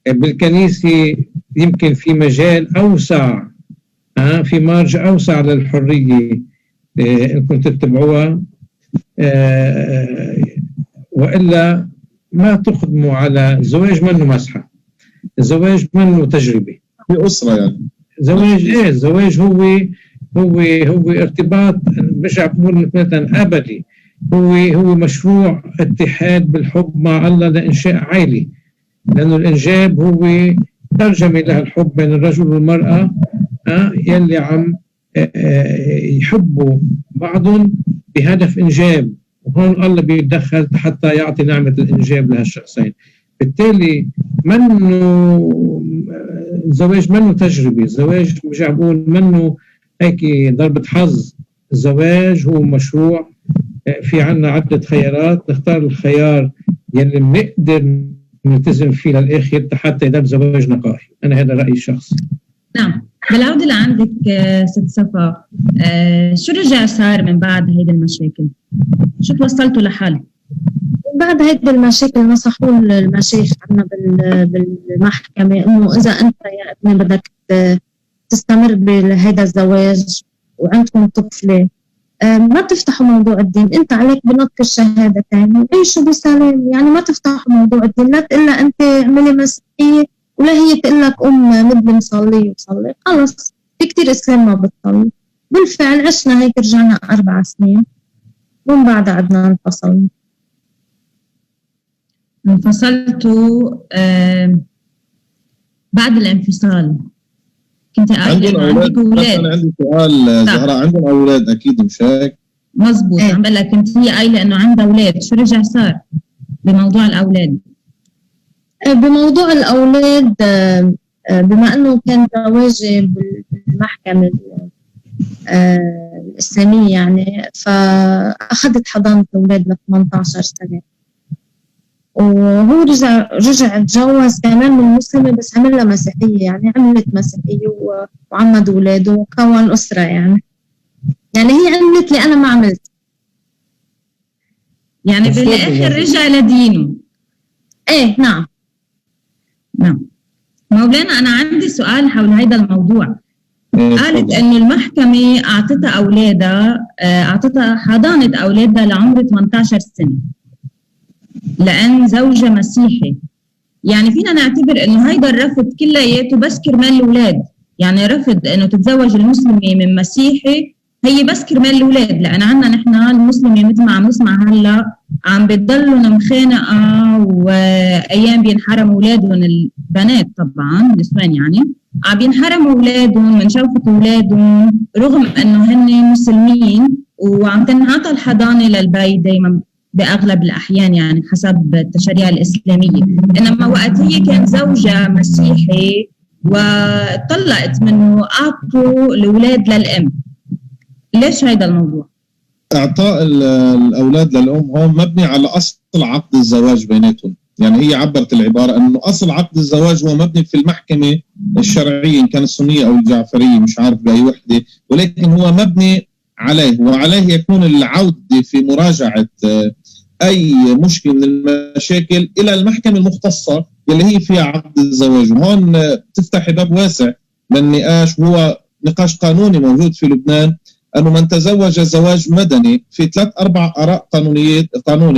بالكنيسة يمكن في مجال أوسع، في مارج أوسع للحرية إنكم تتبعوها، وإلا ما تقدموا على الزواج منه مسحة، الزواج منه تجربة في أسرة يعني الزواج هو ارتباط مش بقول مثلا ابدي، هو مشروع اتحاد بالحب مع الله لانشاء عائله، لانه الانجاب هو ترجمه للحب بين الرجل والمراه يلي عم يحبوا بعضهم بهدف انجاب، وهون الله بيتدخل حتى يعطي نعمه الانجاب لهالشخصين. بالتالي الزواج منه تجربه، الزواج مش عم بقول منه هيك ضربه حظ، الزواج هو مشروع في عنا عده خيارات، نختار الخيار يلي بنقدر نلتزم فيه للاخر حتى يضل زواج نقائي. انا هذا رايي الشخصي. نعم. بالعودة لعندك ست صفا، شو رجع صار من بعد هيدي المشاكل؟ شو توصلتوا لحل؟ بعد هيدي المشاكل نصحوا المشايخ عنا بالمحكمة إنه إذا أنت يا ابني بدك تستمر بهذا الزواج وعندكم طفلة، ما تفتحوا موضوع الدين، أنت عليك بنطق الشهادتين وعيشوا بسلام، يعني ما تفتحوا موضوع الدين، لا تقول لها أنت اعملي مسيحية ولا هي تقول لك مدني مصلي وصلي، خلص في كتير إسلام ما بتصلي. بالفعل عشنا هيك، رجعنا 4 سنين ومن بعد عدنا انفصلنا. انفصلتوا بعد الانفصال كنت قايله انه عندك اولاد. انا عندي سؤال زهراء، عندهم اولاد اكيد مش هيك؟ مزبوط. عم بقول لك كنت هي قايله انه عندها اولاد، شو رجع صار بموضوع الاولاد؟ بموضوع الاولاد بما انه كان زواجي بالمحكمه الاسلاميه يعني، فاخذت حضانه الاولاد ل 18 سنه، وهو رجع اتجوز كمان من مسلمة بس عملها مسيحية، يعني عملت مسيحية وعمد أولاده وكون أسرة يعني هي عملت لي أنا ما عملت، يعني بالآخر رجع لدينه. إيه نعم. مولانا أنا عندي سؤال حول هذا الموضوع. قالت إنه المحكمة أعطتها حضانة أولادها لعمر 18 سنة لأن زوجها مسيحي، يعني فينا نعتبر إنه هيدا الرفض كلياته بس كرمال الأولاد، يعني رفض إنه تتزوج المسلمة من مسيحي هي بس كرمال الأولاد، لأن عنا نحن المسلمة مثل ما عم نسمع هلا عم بتضلوا مخانقة وأيام بينحرموا أولادهم، البنات طبعا النسوان يعني عم بينحرموا أولادهم من شوفة أولادهم رغم إنه هن مسلمين، وعم تنعطى الحضانة للبي دايما بأغلب الأحيان يعني حسب التشريع الإسلامية. إنما وقت هي كان زوجها مسيحي وطلقت منه أعطوا الأولاد للأم. ليش هيدا الموضوع؟ إعطاء الأولاد للأم هون مبني على أصل عقد الزواج بيناتهم، يعني هي عبرت العبارة أنه أصل عقد الزواج هو مبني في المحكمة الشرعية إن كان السنية أو الجعفرية مش عارف بأي وحدة، ولكن هو مبني عليه، وعليه يكون العودة في مراجعة أي مشكلة من المشاكل إلى المحكمة المختصة اللي هي فيها عقد الزواج. وهون تفتح باب واسع للنقاش، وهو نقاش قانوني موجود في لبنان، أنه من تزوج زواج مدني في 3-4 آراء قانونية،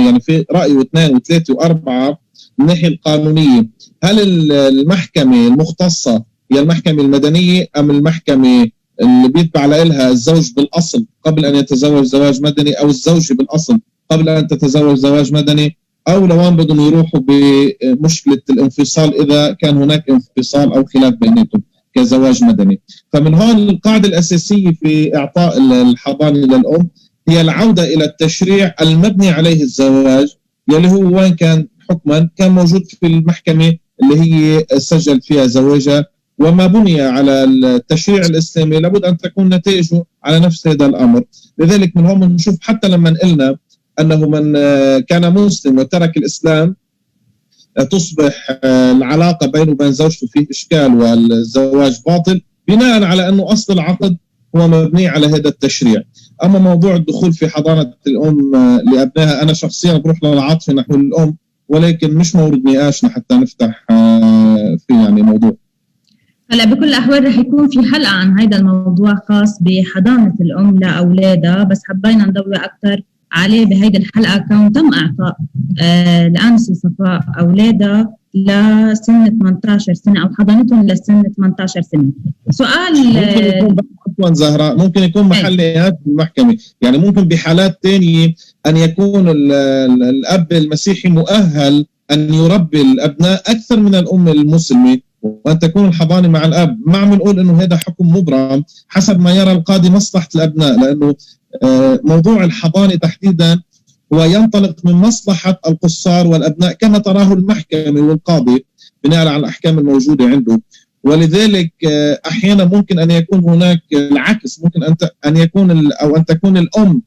يعني في رأي 2 و3 و4 من الناحية القانونية. هل المحكمة المختصة هي المحكمة المدنية أم المحكمة اللي بيتبع لها الزوج بالأصل قبل أن يتزوج زواج مدني، أو الزوجة بالأصل قبل أن تتزوج زواج مدني، أو لوين بدهم يروحوا بمشكلة الانفصال إذا كان هناك انفصال أو خلاف بيناتهم كزواج مدني. فمن هون القاعدة الأساسية في إعطاء الحضانة للأم هي العودة إلى التشريع المبني عليه الزواج، يلي هو وين كان حكما كان موجود في المحكمة اللي هي سجل فيها زواجها، وما بني على التشريع الإسلامي لابد أن تكون نتائجه على نفس هذا الأمر. لذلك من هون بنشوف حتى لما قلنا أنه من كان مسلم وترك الإسلام تصبح العلاقة بينه وبين زوجته فيه إشكال والزواج باطل، بناء على أنه أصل العقد هو مبني على هذا التشريع. أما موضوع الدخول في حضانة الأم لأبنائها، أنا شخصيا بروح للعاطفة نحو الأم، ولكن مش مورد نقاشنا حتى نفتح في يعني موضوع. هلا بكل الأحوال رح يكون في حلقة عن هذا الموضوع خاص بحضانة الأم لأولادها، بس حبينا نضوي أكثر عليه بهيدي الحلقة، كون تم إعطاء الآنسة صفاء أولادها لسن 18 سنة أو حضانتهم لسن 18 سنة. سؤال ممكن يكون عفوا زهراء، ممكن يكون محل نهاية المحكمة، يعني ممكن بحالات تانية أن يكون الأب المسيحي مؤهل أن يربي الأبناء أكثر من الأم المسلمة، وأن تكون الحضانة مع الأب. ما عم نقول إنه هذا حكم مبرم، حسب ما يرى القاضي مصلحة الأبناء، لأنه موضوع الحضانة تحديدا هو ينطلق من مصلحة القصار والأبناء كما تراه المحكمة والقاضي بناء على الأحكام الموجودة عنده. ولذلك أحيانا ممكن أن يكون هناك العكس، ممكن أن يكون أو أن تكون الأم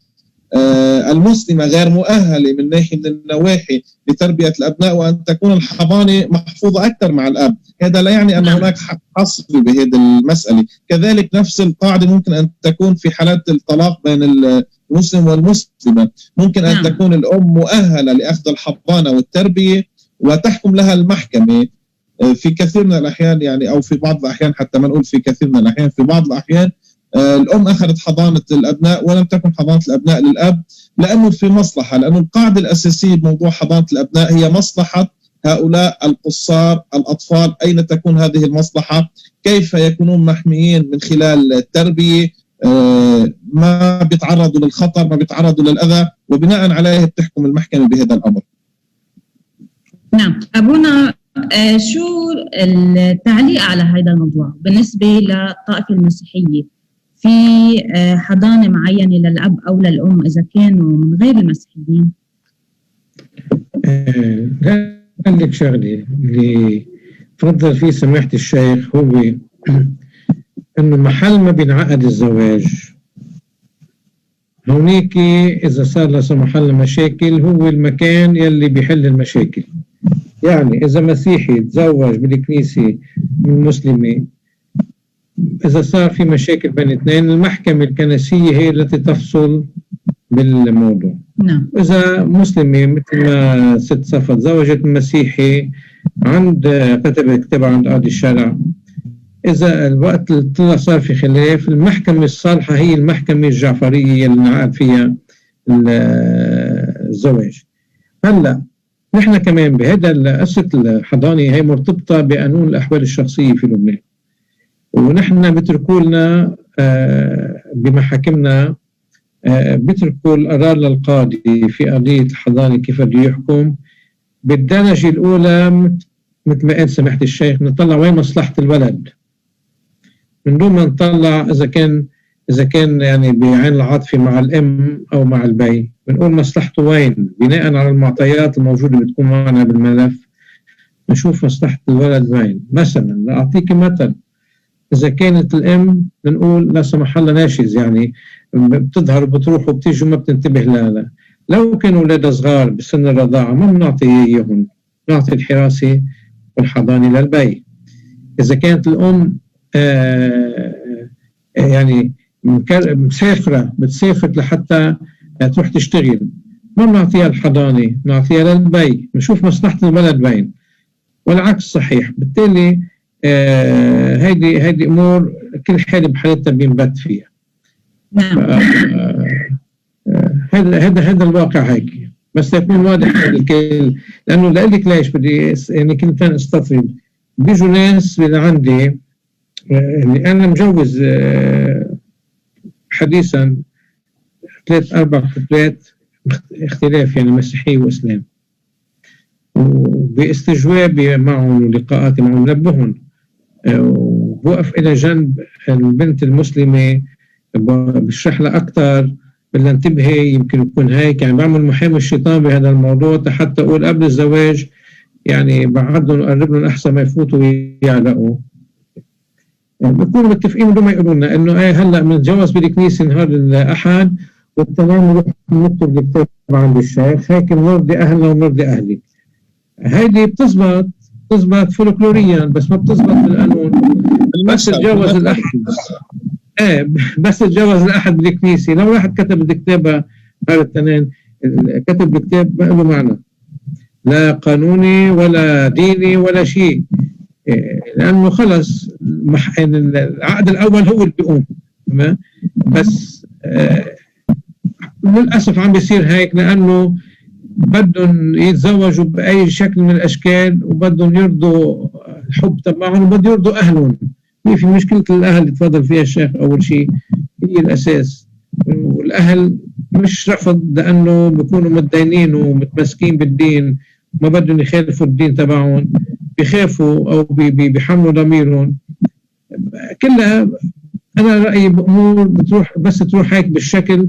المسلمة غير مؤهلة من ناحية من النواحي لتربية الأبناء، وأن تكون الحضانة محفوظة أكثر مع الأب. هذا لا يعني أن هناك حصر بهذه المسألة. كذلك نفس القاعدة ممكن أن تكون في حالات الطلاق بين المسلم والمسلمة، ممكن أن تكون الأم مؤهلة لأخذ الحضانة والتربية وتحكم لها المحكمة في كثير من الأحيان، يعني أو في بعض الأحيان، حتى ما نقول في كثير من الأحيان، في بعض الأحيان الأم أخذت حضانة الأبناء ولم تكن حضانة الأبناء للأب، لأنه في مصلحة، لأنه القاعدة الأساسية بموضوع حضانة الأبناء هي مصلحة هؤلاء القصار الأطفال. أين تكون هذه المصلحة؟ كيف يكونون محميين من خلال التربية، ما بيتعرضوا للخطر، ما بيتعرضوا للأذى، وبناء عليه بتحكم المحكمة بهذا الأمر. نعم أبونا، شو التعليق على هذا الموضوع بالنسبة للطائفة المسيحية؟ في حضانة معينة للأب أو للأم إذا كانوا من غير المسيحيين؟ عندك شغلة اللي تفضل فيه سماحة الشيخ، هو إنه محل ما بينعقد الزواج هونيك إذا صار لا سمح الله مشاكل هو المكان يلي بيحل المشاكل. يعني إذا مسيحي تزوج بالكنيسة من مسلمة، إذا صار في مشاكل بين اثنين، المحكمة الكنسية هي التي تفصل بالموضوع. نعم. إذا مسلمة مثل ما ست صفا تزوجت مسيحي عند كتب كتاب عند قاضي الشرع، إذا الوقت اللي طلع صار في خلاف، المحكمة الصالحة هي المحكمة الجعفرية اللي نعقد فيها الزواج. هلا نحن كمان بهذا قصة الحضانة هي مرتبطة بقانون الأحوال الشخصية في لبنان، ونحن بتركوا لنا بمحاكمنا بتركوا القرار للقاضي في قضية الحضانة كيف بده يحكم. بالدرجة الأولى مثل ما قال سماحة الشيخ نطلع وين مصلحة الولد، من دون ما نطلع إذا كان يعني بعين العاطفة مع الأم أو مع البي، بنقول مصلحته وين بناء على المعطيات الموجودة بتكون معنا بالملف، نشوف مصلحة الولد وين. مثلا لأعطيك مثل، إذا كانت الأم بنقول لا سمح الله ناشز، يعني بتظهر وبتروح وبتيجي وما بتنتبه لها، لو كانوا أولادها صغار بسن الرضاعة ما بنعطي إياهم، نعطي الحراسة والحضانة للبي. إذا كانت الأم يعني بتسافر لحتى تروح تشتغل، ما بنعطيها الحضانة، بنعطيها للبي، نشوف مصلحة الولد وين، والعكس صحيح. بالتالي هيدي امور كل حاله بحالتها بينبت فيها. نعم. هذا الواقع هيك، بس يكون واضح للكل، لانه لك ليش بدي يعني كنت استطرد. بيجوا ناس من عندي اللي انا مجوز حديثا 3-4 فترات اختلاف، يعني مسيحي واسلام، وباستجوابي معهم ولقاءاتي معهم نبههم، ووقف إلى جنب البنت المسلمة بشرح لها أكثر، بدنا انتبهي يمكن يكون هيك، يعني بعمل محامي الشيطان بهذا الموضوع حتى أقول قبل الزواج يعني بعدهم وقرب لهم أحسن ما يفوتوا ويعلقوا. بكونوا متفقين بدون ما يقولوا لنا إنه هلا بنتجوز بالكنيسة نهار الأحد والتمام نروح نكتب الكتاب عند الشيخ، هيك بنرضي أهلنا ونرضي أهلي. هيدي بتزبط فولكلوريا، بس ما بتزبط بالقانون. بس تتجوز الأحد بس تتجوز الأحد بالكنيسة، لو واحد كتب الكتاب هذا التنين كتب الكتاب ما له معنى، لا قانوني ولا ديني ولا شيء، لأنه خلص العقد الأول هو اللي بيقوم. بس للأسف عم بيصير هيك، لأنه بدهم يتزوجوا بأي شكل من الأشكال وبدهم يرضوا الحب تبعهم وبدهم يرضوا أهلهم. هي في مشكلة الأهل اللي تفضل فيها الشيخ أول شيء، هي الأساس. والأهل مش رفض لأنه بيكونوا متدينين ومتمسكين بالدين، ما بدهم يخالفوا الدين تبعهم، بيخافوا أو بيحملوا ضميرهم. كلها أنا رأيي بأمور بتروح بس تروح هيك بالشكل.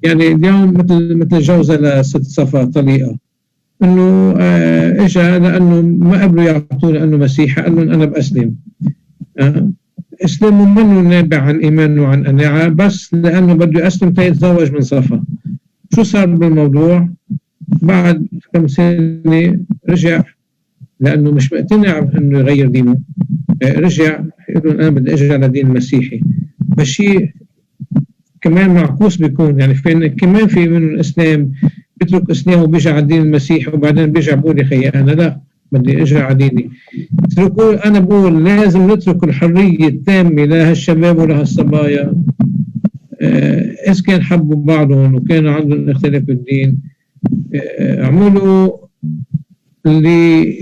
يعني اليوم مثل جوزة لست صفا طليقة، إنه إجا لأنه ما قبلوا يعطونا أنه مسيحي، قال لهم أنا بأسلم. إسلامه منه نابع عن إيمانه وعن قناعة، بس لأنه بده يأسلم تيتزوج من صفا. شو صار بالموضوع؟ بعد كم سنة رجع، لأنه مش مقتنع إنه يغير دينه، رجع يقول أنا بدي أرجع لدين المسيحي. فشيء كمان معكوس بيكون، يعني كمان في من الإسلام بيترك إسلامه وبيرجع على الدين المسيحي وبعدين بيرجع بقول يا خي أنا لا بدي أرجع على ديني. أنا بقول لازم نترك الحرية التامة لهالشباب ولهالصبايا، إذا كان حبوا بعضهم وكانوا عندهم اختلاف بالدين، اعملوا اللي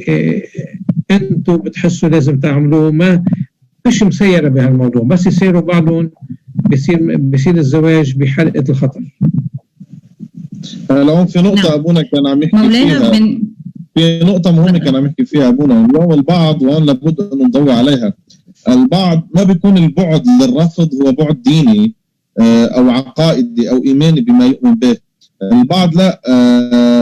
أنتوا بتحسوا لازم تعملوه. ما مش مسيرة بهالموضوع، بس يصيروا بعضهم بيصير الزواج بحلقة الخطر. لو في نقطة أبونا كان عم يحكي فيها، في نقطة مهمة كان عم يحكي فيها أبونا. اليوم البعض، وأنا لابد أن نضوي عليها، البعض ما بيكون البعد للرفض هو بعد ديني أو عقائدي أو إيماني بما يؤمن به. البعض لا،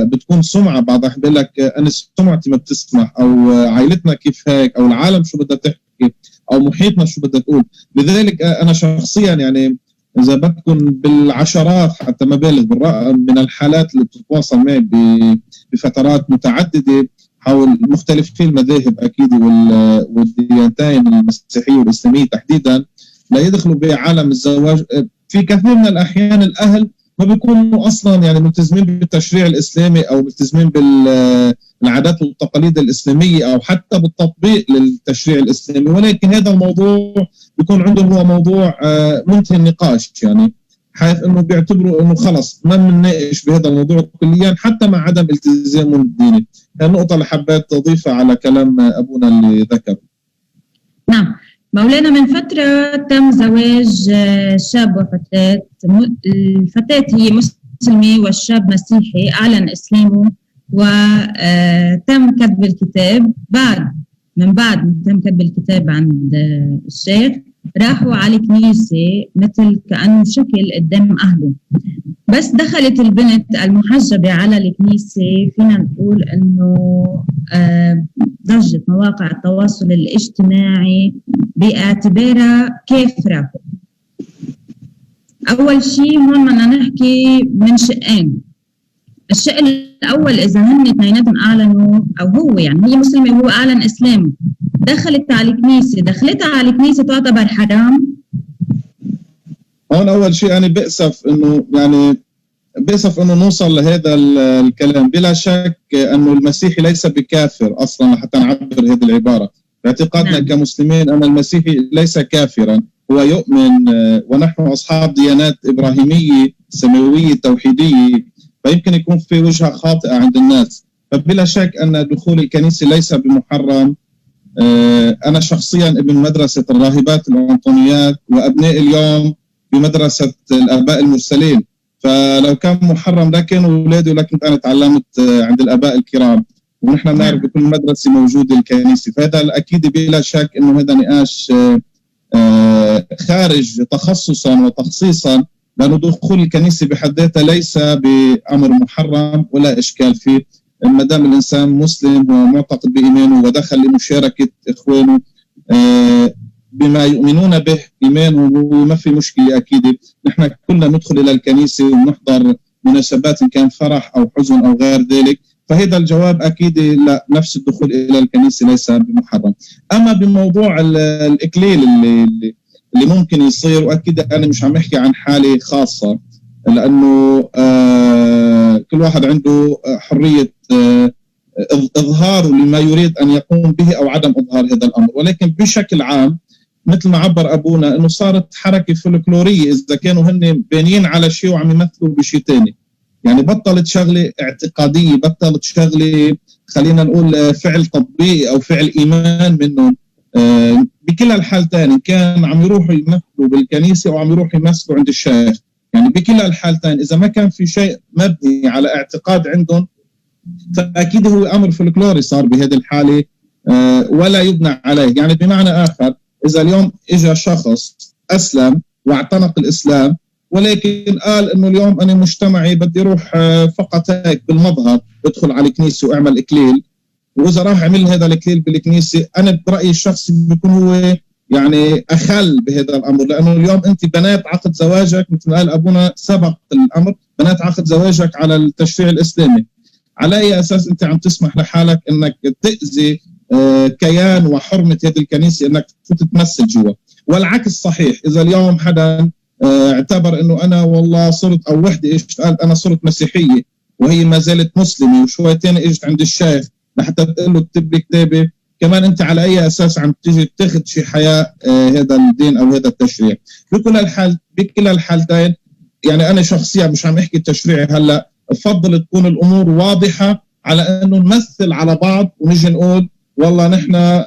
بتكون سمعة. بعض بيقول لك أنا سمعتي ما بتسمح، أو عائلتنا كيف هيك، أو العالم شو بدها تحكي، أو محيطنا شو بدها تقول. لذلك أنا شخصيا يعني إذا بدكم بالعشرات حتى ما بالغ من الحالات اللي بتتواصل معي بفترات متعددة حول مختلفي المذاهب أكيد والديانتين المسيحية والإسلامية تحديدا، لا يدخلوا بعالم الزواج. في كثير من الأحيان الأهل ما بيكونوا أصلا يعني ملتزمين بالتشريع الإسلامي أو ملتزمين بالعادات والتقاليد الإسلامية أو حتى بالتطبيق للتشريع الإسلامي، ولكن هذا الموضوع بيكون عندهم هو موضوع منتهي النقاش، يعني حيث أنه بيعتبروا أنه خلص ما بنناقش بهذا الموضوع كليا حتى مع عدم التزامهم الديني. النقطة اللي حبيت أضيفها على كلام أبونا اللي ذكر. نعم مولانا، من فترة تم زواج شاب وفتاة. الفتاة هي مسلمة والشاب مسيحي، أعلن إسلامه وتم كتب الكتاب. من بعد ما تم كتب الكتاب عند الشيخ راحوا على كنيسة مثل كأنه شكل قدام أهله. بس دخلت البنت المحجبة على الكنيسة، فينا نقول أنه ضجت مواقع التواصل الاجتماعي باعتبارها كافرة. أول شيء هون بدنا نحكي من شقين. الشق الأول إذا هن اثنيناتهم أعلنوا، أو هو يعني هي مسلمة وهو أعلن إسلامه، دخلتها على الكنيسة تعتبر حرام. هون أول شيء أنا بأسف إنه نوصل لهذا الكلام. بلا شك أنه المسيحي ليس بكافر أصلا حتى نعبر هذه العبارة. باعتقادنا كمسلمين أن المسيحي ليس كافرا، هو يؤمن، ونحن أصحاب ديانات إبراهيمية سماوية توحيدية، فيمكن يكون في وجهة خاطئة عند الناس. فبلا شك أن دخول الكنيسة ليس بمحرم. أنا شخصيا ابن مدرسة الراهبات العنطونيات، وأبناء اليوم بمدرسة الآباء المرسلين، فلو كان محرم لكن أولادي، ولكن أنا تعلمت عند الآباء الكرام، ونحن بنعرف بكل مدرسة موجودة الكنيسة. فهذا أكيد بلا شك أنه هذا نقاش خارج تخصصا وتخصيصا، لأن دخول الكنيسة بحد ذاتها ليس بأمر محرم ولا إشكال فيه، ما دام الإنسان مسلم ومعتقد بإيمانه ودخل لمشاركة إخوانه بما يؤمنون به إيمانه، وما في مشكلة. أكيد نحن كلنا ندخل إلى الكنيسة ونحضر مناسبات إن كان فرح أو حزن أو غير ذلك، فهذا الجواب أكيد لا، نفس الدخول إلى الكنيسة ليس بمحرم. أما بموضوع الإكليل اللي ممكن يصير، وأكيد أنا مش عم أحكي عن حالة خاصة، لأنه كل واحد عنده حرية إظهار لما يريد أن يقوم به أو عدم إظهار هذا الأمر، ولكن بشكل عام مثل ما عبر أبونا أنه صارت حركة فولكلورية، إذا كانوا هن بانيين على شيء وعم يمثلوا بشيء تاني. يعني بطلت شغلة اعتقادية، بطلت شغلة خلينا نقول فعل تطبيقي أو فعل إيمان منهم. بكل الحالتين كان عم يروحوا يمثلوا بالكنيسة أو عم يروحوا يمثلوا عند الشيخ، يعني بكل الحالتين إذا ما كان في شيء مبني على اعتقاد عندهم فأكيد هو أمر فولكلوري صار بهذه الحالة ولا يبنى عليه. يعني بمعنى آخر، إذا اليوم إجا شخص أسلم واعتنق الإسلام ولكن قال إنه اليوم أنا مجتمعي بدي أروح فقط هيك بالمظهر، بدخل على الكنيسة وأعمل إكليل، وإذا راح عمل هذا الإكليل بالكنيسة أنا برأيي الشخصي بيكون هو يعني أخل بهذا الأمر، لأنه اليوم أنت بنات عقد زواجك مثل ما قال أبونا سبق الأمر، بنات عقد زواجك على التشريع الإسلامي. على أي أساس أنت عم تسمح لحالك أنك تأذي كيان وحرمة هذه الكنيسة أنك تتمثل جوا؟ والعكس صحيح، إذا اليوم حدا اعتبر أنه أنا والله صرت أو وحدة قالت أنا صرت مسيحية وهي ما زالت مسلمة وشويتين إجت عند الشيخ لحتى تقول له اكتب لي كتابة، كمان أنت على أي أساس عم تيجي تاخذ شيء حياة هذا الدين أو هذا التشريع؟ بكل الحالتين يعني أنا شخصيا مش عم أحكي التشريعي هلأ، بفضل تكون الأمور واضحة على أنه نمثل على بعض ونجي نقول والله نحن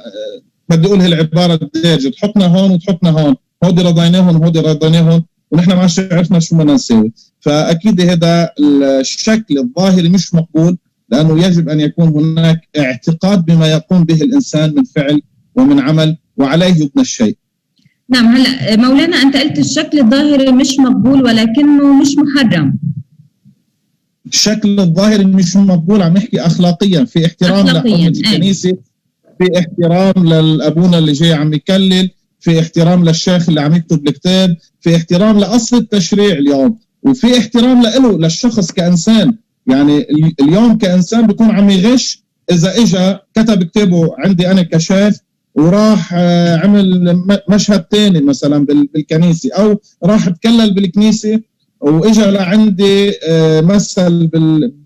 بدي أقول هالعبارة الدارجة تحطنا هون وتحطنا هون، هودي رضيناهم وهودي رضيناهم ونحن ما عرفنا شو بدنا نسوي. فأكيد هذا الشكل الظاهري مش مقبول، لأنه يجب أن يكون هناك اعتقاد بما يقوم به الإنسان من فعل ومن عمل وعليه يبنى الشيء. نعم. هلا مولانا أنت قلت الشكل الظاهري مش مقبول ولكنه مش محرم. الشكل الظاهري مش مقبول، عم نحكي أخلاقيا، في احترام لحرمة الكنيسة، في احترام للأبونا اللي جاي عم يكلل، في احترام للشيخ اللي عم يكتب الكتاب، في احترام لأصل التشريع اليوم، وفي احترام له للشخص كإنسان. يعني اليوم كإنسان بيكون عم يغش إذا إجا كتب كتابه عندي أنا كشيخ وراح عمل مشهد تاني مثلا بالكنيسة، أو راح تكلل بالكنيسة وإجا لعندي مثل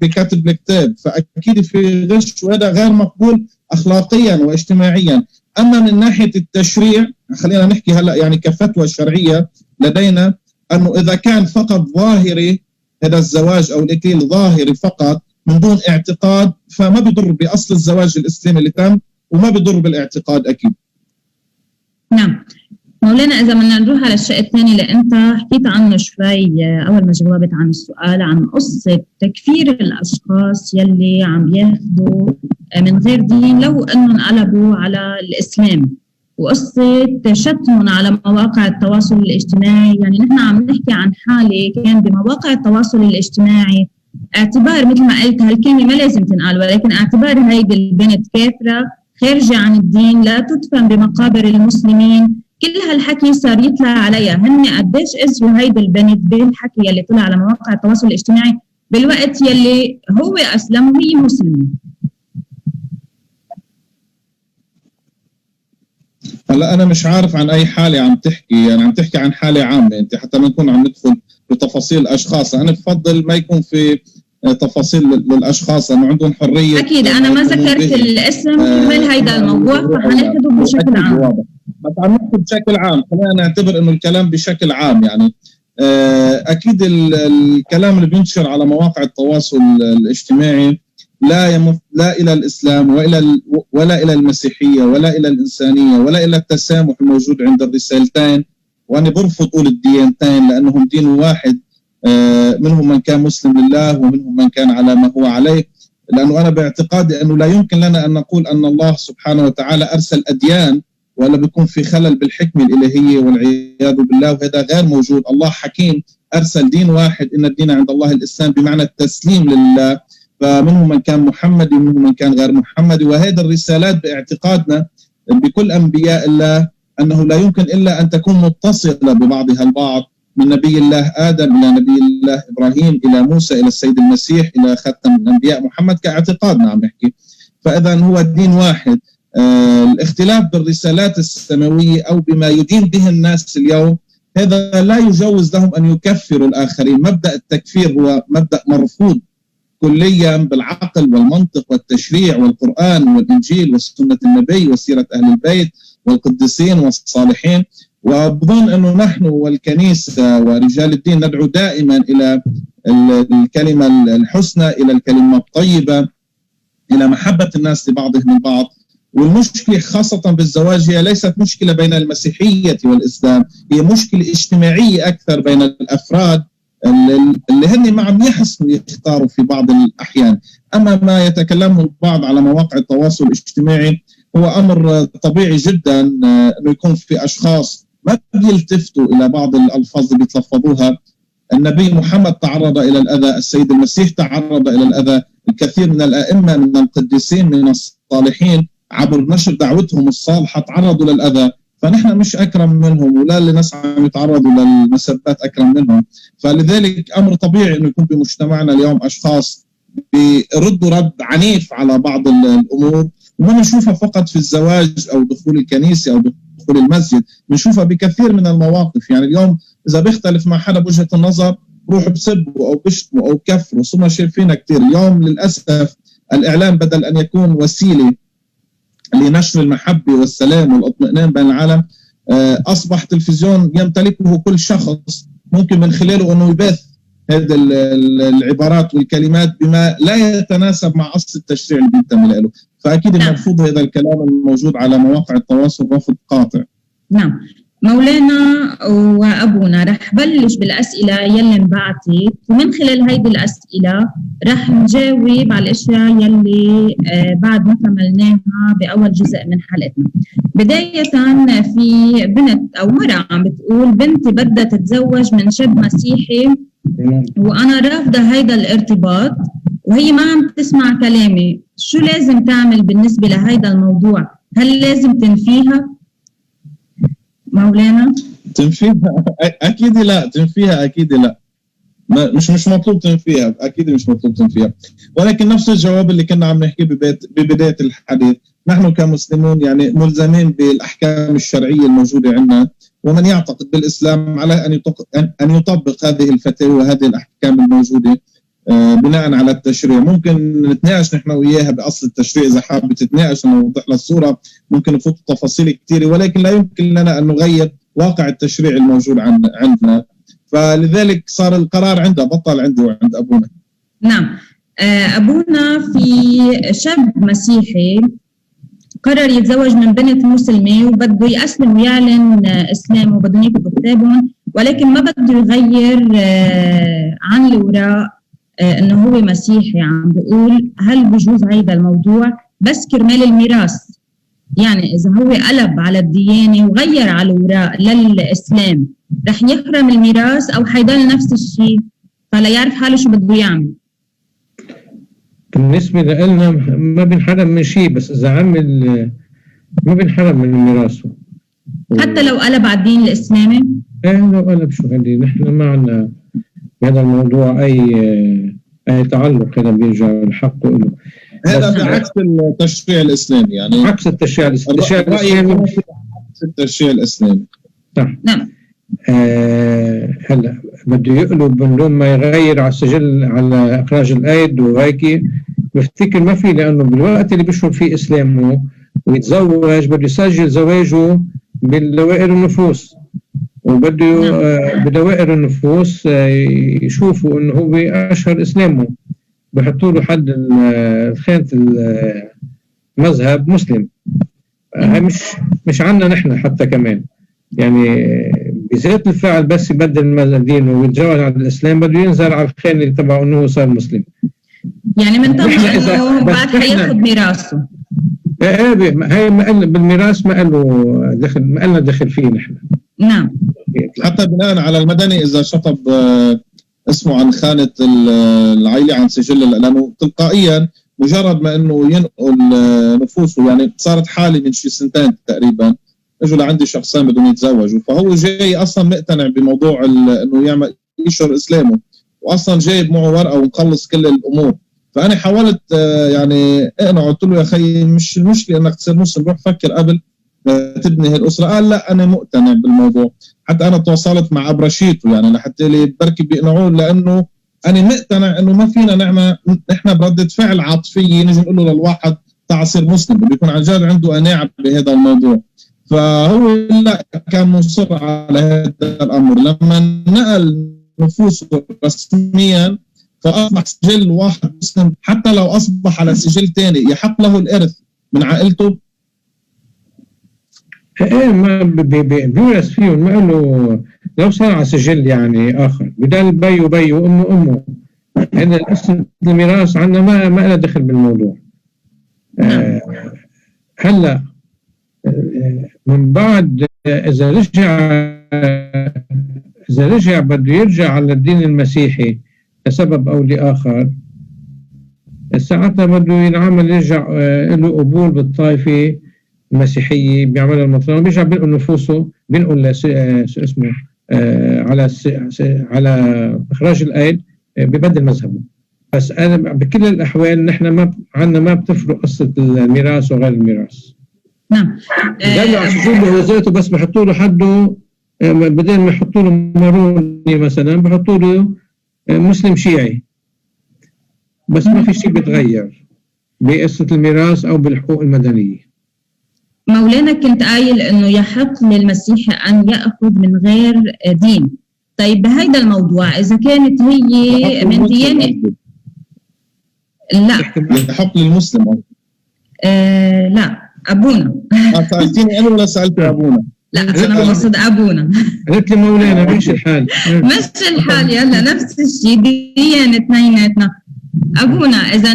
بكتب الكتاب، فأكيد في غش وهذا غير مقبول أخلاقيا واجتماعيا. أما من ناحية التشريع خلينا نحكي هلأ يعني كفتوى شرعية لدينا أنه إذا كان فقط ظاهري هذا الزواج أو الإكليل ظاهري فقط من دون اعتقاد فما بيضر بأصل الزواج الإسلامي اللي تم وما بيضر بالاعتقاد أكيد. نعم مولانا، إذا بدنا نروح على الشيء الثاني اللي أنت حكيت عنه شوي أول ما جاوبت عن السؤال عن قصة تكفير الأشخاص يلي عم ياخذوا من غير دين لو أنهم انقلبوا على الإسلام، وقصة شتمهم على مواقع التواصل الاجتماعي. يعني نحن عم نحكي عن حالة كان بمواقع التواصل الاجتماعي اعتبار مثل ما قلت هالكلمة ما لازم تنقال، ولكن اعتبار هيدي البنت كافرة خارجة عن الدين لا تدفن بمقابر المسلمين، كل هالحكي صار يطلع عليها. هن قديش اذوا هيدي البنت بالحكي يلي طلع على مواقع التواصل الاجتماعي بالوقت يلي هو أسلم وهي مسلمة. هلا أنا مش عارف عن أي حالة عم تحكي، يعني عم تحكي عن حالة عامة أنت حتى ما نكون عم ندخل بتفاصيل أشخاص. أنا بفضل ما يكون في تفاصيل للأشخاص لأنه عندهم حرية. أكيد أنا ما ذكرت الاسم كرمال هيدا الموضوع فحناخده بشكل عام. بس عم نحكي بشكل عام، خلينا نعتبر إنه الكلام بشكل عام. يعني أكيد الكلام اللي بينشر على مواقع التواصل الاجتماعي لا إلى الإسلام ولا إلى المسيحية ولا إلى الإنسانية ولا إلى التسامح الموجود عند الرسالتين. وأنا برفض أقول الديانتين لأنهم دين واحد، منهم من كان مسلم لله ومنهم من كان على ما هو عليه، لأنه أنا باعتقادي أنه لا يمكن لنا أن نقول أن الله سبحانه وتعالى أرسل أديان ولا بيكون في خلل بالحكمة الإلهية والعياذ بالله، وهذا غير موجود. الله حكيم أرسل دين واحد، إن الدين عند الله الإسلام بمعنى التسليم لله، فمنهم من كان محمدي ومنهم من كان غير محمدي. وهذه الرسالات باعتقادنا بكل أنبياء الله أنه لا يمكن إلا أن تكون متصلة ببعضها البعض، من نبي الله آدم إلى نبي الله إبراهيم إلى موسى إلى السيد المسيح إلى ختم الأنبياء محمد كاعتقادنا عم نحكي. فإذا هو الدين واحد. الاختلاف بالرسالات السماوية أو بما يدين به الناس اليوم هذا لا يجوز لهم أن يكفروا الآخرين. مبدأ التكفير هو مبدأ مرفوض كليا بالعقل والمنطق والتشريع والقرآن والإنجيل وسنة النبي وسيرة أهل البيت والقديسين والصالحين. وبظن أنه نحن والكنيسة ورجال الدين ندعو دائما إلى الكلمة الحسنى، إلى الكلمة الطيبة، إلى محبة الناس لبعضهم البعض. والمشكلة خاصة بالزواج هي ليست مشكلة بين المسيحية والإسلام، هي مشكلة اجتماعية أكثر بين الأفراد اللي هن ما عم يحسنوا يختاروا في بعض الأحيان. أما ما يتكلمه البعض على مواقع التواصل الاجتماعي هو أمر طبيعي جدا، أنه يكون في أشخاص ما بيلتفتوا إلى بعض الألفاظ اللي بيتلفظوها. النبي محمد تعرض إلى الأذى، السيد المسيح تعرض إلى الأذى، الكثير من الأئمة من القديسين من الصالحين عبر نشر دعوتهم الصالحة تعرضوا للأذى، فنحن مش أكرم منهم، ولا اللي ناس عم يتعرضوا للمسبات أكرم منهم. فلذلك أمر طبيعي أنه يكون بمجتمعنا اليوم أشخاص بيردوا رد عنيف على بعض الأمور، وما نشوفها فقط في الزواج أو دخول الكنيسة أو دخول المسجد، نشوفها بكثير من المواقف. يعني اليوم إذا بيختلف مع حدا بوجهة النظر روح بسبه أو بشتمه أو كفره، صرنا شايفينها كثير. اليوم للأسف الإعلام بدل أن يكون وسيلة لنشر المحبة والسلام والاطمئنان بين العالم، أصبح تلفزيون يمتلكه كل شخص، ممكن من خلاله أنه يبث هذه العبارات والكلمات بما لا يتناسب مع أصل التشريع اللي بينتمي له. فأكيد المرفوض هذا الكلام الموجود على مواقع التواصل رفض قاطع. نعم مولانا وأبونا، رح بلش بالأسئلة يلي انبعتت، ومن خلال هيدي الأسئلة رح نجاوب على الأشياء يلي بعد ما كملناها بأول جزء من حلقتنا. بداية في بنت أو مرأة عم بتقول بنتي بدها تتزوج من شاب مسيحي وأنا رافضة هيدا الارتباط وهي ما عم تسمع كلامي، شو لازم تعمل بالنسبة لهيدا الموضوع؟ هل لازم تنفيها؟ مولانا تنفيها اكيد لا، تنفيها اكيد لا، مش مطلوب تنفيها، اكيد مش مطلوب تنفيها. ولكن نفس الجواب اللي كنا عم نحكي ببدايه الحديث، نحن كمسلمون يعني ملزمين بالاحكام الشرعيه الموجوده عندنا، ومن يعتقد بالاسلام على ان يطبق هذه الفتاوى وهذه الاحكام الموجوده بناء على التشريع. ممكن نتناقش نحن وياها باصل التشريع اذا حابه تتناقش، نوضح لها الصوره، ممكن نفوت تفاصيل كثيره، ولكن لا يمكن لنا ان نغير واقع التشريع الموجود عندنا. فلذلك صار القرار عندها، بطل عندي وعند ابونا. نعم ابونا، في شاب مسيحي قرر يتزوج من بنت مسلمه وبده يأسلم ويعلن اسلامه وبدهم يكتبوا كتابهم، ولكن ما بده يغير عن الوراء انه هو مسيحي. عم بيقول هل بجوز هيدا الموضوع بس كرمال الميراث؟ يعني اذا هو قلب على الديانه وغير على الوراء للاسلام رح يحرم الميراث او حيضل نفس الشيء؟ فلا يعرف حاله شو بده يعمل. بالنسبه لنا ما بنحرم من شيء، بس اذا عمل ما بنحرم من ميراثه حتى لو قلب على الدين الاسلامي. لو قلب شو هاللي نحن ما عندنا بهذا الموضوع اي تعلق، هذا بيرجع الحق له. هذا بعكس التشريع الاسلامي، يعني عكس التشريع الاسلامي. عكس التشريع الاسلامي صح. نعم. هلا بده يقلب من دون ما يغير على السجل على اخراج الايد وهيك، بفتكر ما في، لانه بالوقت اللي بيشهر فيه اسلامه ويتزوج بده يسجل زواجه بالدوائر النفوس، وبده بدوائر النفوس يشوفوا انه هو اشهر اسلامه، بحطوا له حد خانة المذهب مسلم. هاي مش عنا نحن حتى كمان، يعني بذات الفعل بس يبدل مذهب دينه ويتجاوز على الاسلام بده ينزل على الخانة اللي تبعه انه هو صار مسلم. يعني من طبعا انه بعد حياخذ ميراثه. هاي ما قال بالميراث، ما قال له دخل، ما قالنا دخل فيه نحن. نعم. حتى بناء على المدني اذا شطب اسمه عن خانة العائلة عن سجل، لانه تلقائيا مجرد ما انه ينقل نفوسه، يعني صارت حالي من شي 2 سنين تقريبا اجوا لعندي شخصين بدهم يتزوجوا، فهو جاي اصلا مقتنع بموضوع انه يعمل يشهر اسلامه، واصلا جايب معه ورقه ومخلص كل الامور. فانا حاولت يعني اقنعه، قلت له يا اخي مش المشكله انك تصير مسلم، روح فكر قبل تبني هالاسره. قال لا انا مقتنع بالموضوع. حتى انا تواصلت مع ابرشيته يعني لحتى لي بركي بيقنعوه، لانه انا مقتنع انه ما فينا نحن بردة فعل عاطفيه نجي نقول له للواحد تعال صير مسلم، بده يكون عن جد عنده قناعه بهذا الموضوع. فهو لا كان مصر على هذا الامر. لما نقل نفوسه رسميا فاصبح سجل واحد مسلم، حتى لو اصبح على سجل ثاني يحق له الارث من عائلته. ايه ما بيورث فيهم، ما له لو صار على سجل يعني اخر بدل بي وامه هذا الاسم الميراث عندنا ما له دخل بالموضوع. هلا من بعد اذا رجع بده يرجع على الدين المسيحي لسبب او لاخر، ساعتها بده ينعمل يرجع له قبول بالطائفه المسيحيه، بيعملها المطلوب، بيرجع بينقل نفوسه، بينقل اسمه على اخراج الايد، ببدل مذهبه. بس انا بكل الاحوال نحن ما بتفرق قصه الميراث وغير الميراث. نعم. على سجله ذاته، بس بحطوا له حده، بدل ما يحطوا له ماروني مثلا بحطوا له مسلم شيعي، بس ما في شيء بيتغير بقصه الميراث او بالحقوق المدنيه. مولانا كنت قايل انه يحق للمسيحي ان ياخذ من غير دين. طيب بهيدا الموضوع اذا كانت هي من ديانه، لا يحق للمسلم. لا ابونا. سالتيني انا ولا سالتي ابونا؟ لا انا بقصد ابونا. قلت لي مولانا مش الحال. مش الحال، يلا نفس الشيء ديانه اثنيناتنا. ابونا اذا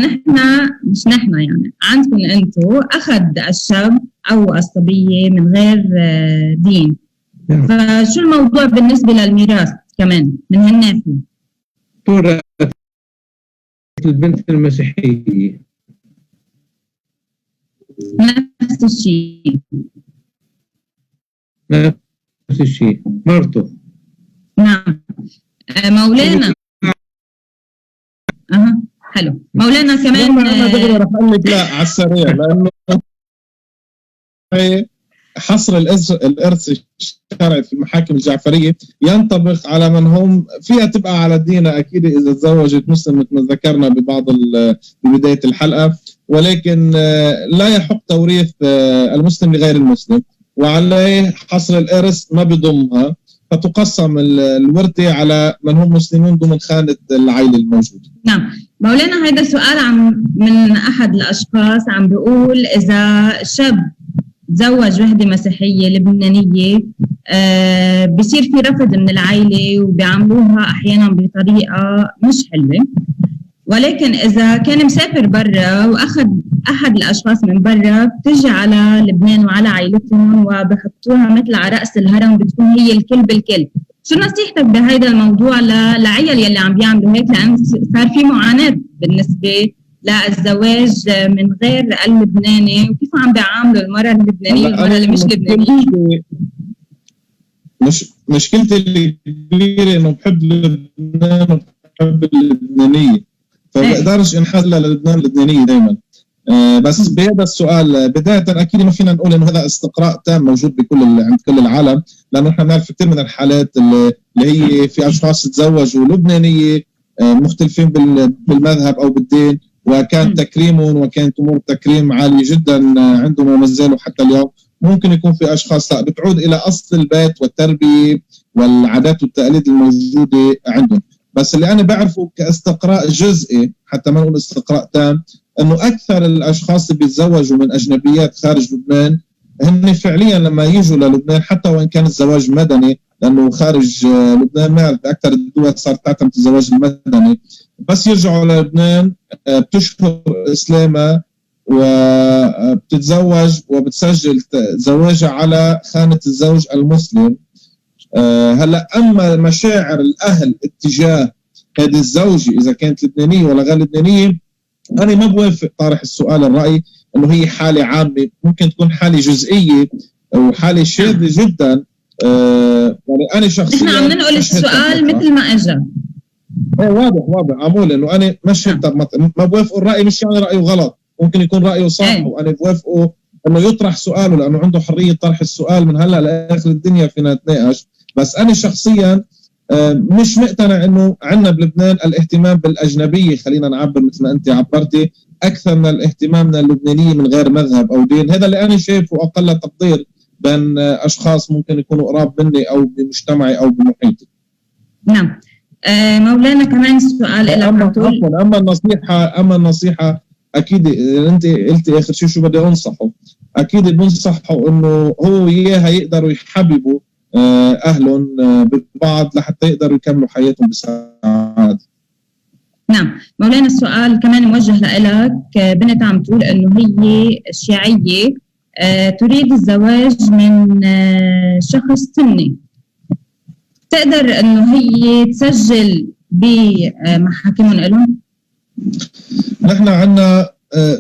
مش نحن يعني عندكم انتم اخذ الشاب او الصبيه من غير دين، فشو الموضوع بالنسبه للميراث كمان من هالناحيه؟ تورث البنت المسيحيه نفس الشيء. نفس الشيء مرته. نعم مولانا. حلو مولانا كمان. انا دغري رح اقول لك لا على السريع، لانه حصر الارث الشرعي في المحاكم الجعفريه ينطبق على من هم فيها تبقى على دينها اكيد اذا تزوجت مسلم مثل ما ذكرنا ببدايه الحلقه، ولكن لا يحق توريث المسلم لغير المسلم، وعليه حصر الارث ما بضمها، فتقسم الورثه على من هم مسلمون ضمن خانه العائله الموجوده. نعم مولانا، هذا سؤال من احد الاشخاص عم بيقول اذا شاب تزوج وحده مسيحيه لبنانيه بصير في رفض من العائله وبيعاملوها احيانا بطريقه مش حلوه، ولكن اذا كان مسافر برا واخذ احد الاشخاص من برا بتجي على لبنان وعلى عائلتهم وبحطوها مثل على راس الهرم، بتكون هي الكل بالكل. شو نصيحتك بهذا الموضوع للعيال يلي عم بيعملوا هيك، لان صار في معاناه بالنسبه للزواج من غير اللبناني، وكيف عم بيعاملوا المرأة اللبنانية والمرأة اللي مش لبنانية؟ مشكلتي الكبيرة انه بحب لبنان وبحب اللبنانية، فبقدرش انحاز للبنان اللبنانية دائما. بس بهذا السؤال بداية اكيد ما فينا نقول انه هذا استقراء تام موجود عند كل العالم، لانه احنا بنعرف كثير من الحالات اللي هي في اشخاص تزوجوا لبنانية مختلفين بالمذهب او بالدين، وكان تكريمهم وكانت امور تكريم عاليه جدا عندهم وما زالوا حتى اليوم. ممكن يكون في اشخاص لا بتعود الى اصل البيت والتربيه والعادات والتقاليد الموجوده عندهم. بس اللي انا بعرفه كاستقراء جزئي، حتى ما نقول استقراء تام، انه اكثر الاشخاص اللي بيتزوجوا من اجنبيات خارج لبنان هن فعليا لما يجوا للبنان، حتى وان كان الزواج مدني، لانه خارج لبنان ما اكثر الدول صارت تعتمد الزواج المدني، بس يرجعوا للبنان بتشهر اسلامها وبتتزوج وبتسجل زواجها على خانه الزوج المسلم. هلا اما مشاعر الاهل اتجاه هذه الزوجه اذا كانت لبنانيه ولا غير لبنانيه، انا ما بوافق طارح السؤال الراي انه هي حاله عامه، ممكن تكون حاله جزئيه وحاله شاذه جدا. يعني انا شخصيا احنا عم ننقل السؤال مثل ما اجى. واضح عمول انه انا مش ما بوافق الراي، مش يعني رايه غلط، ممكن يكون رايه صح وانا بوافقه انه يطرح سؤاله لانه عنده حريه طرح السؤال من هلا لاخر الدنيا فينا نتناقش. بس انا شخصيا مش مقتنع انه عندنا بلبنان الاهتمام بالاجنبيه، خلينا نعبر مثل ما انت عبرتي، اكثر من الاهتمام من اللبنانيه من غير مذهب او دين. هذا اللي انا شايفه اقل تقدير بين أشخاص ممكن يكونوا قراب مني أو بمجتمعي أو بمحيطي. نعم. مولانا كمان سؤال لك. أما النصيحة أكيد أنت قلتي آخر شيء شو بدي أنصحه، أكيد بنصحه إنه هو وياها يقدروا يحببوا أهلهم ببعض لحتى يقدروا يكملوا حياتهم بسعادة. نعم. مولانا السؤال كمان موجه لك. بنت عم تقول إنه هي شيعية تريد الزواج من شخص سني، تقدر إنه هي تسجل بمحاكمهم لهم؟ نحن عندنا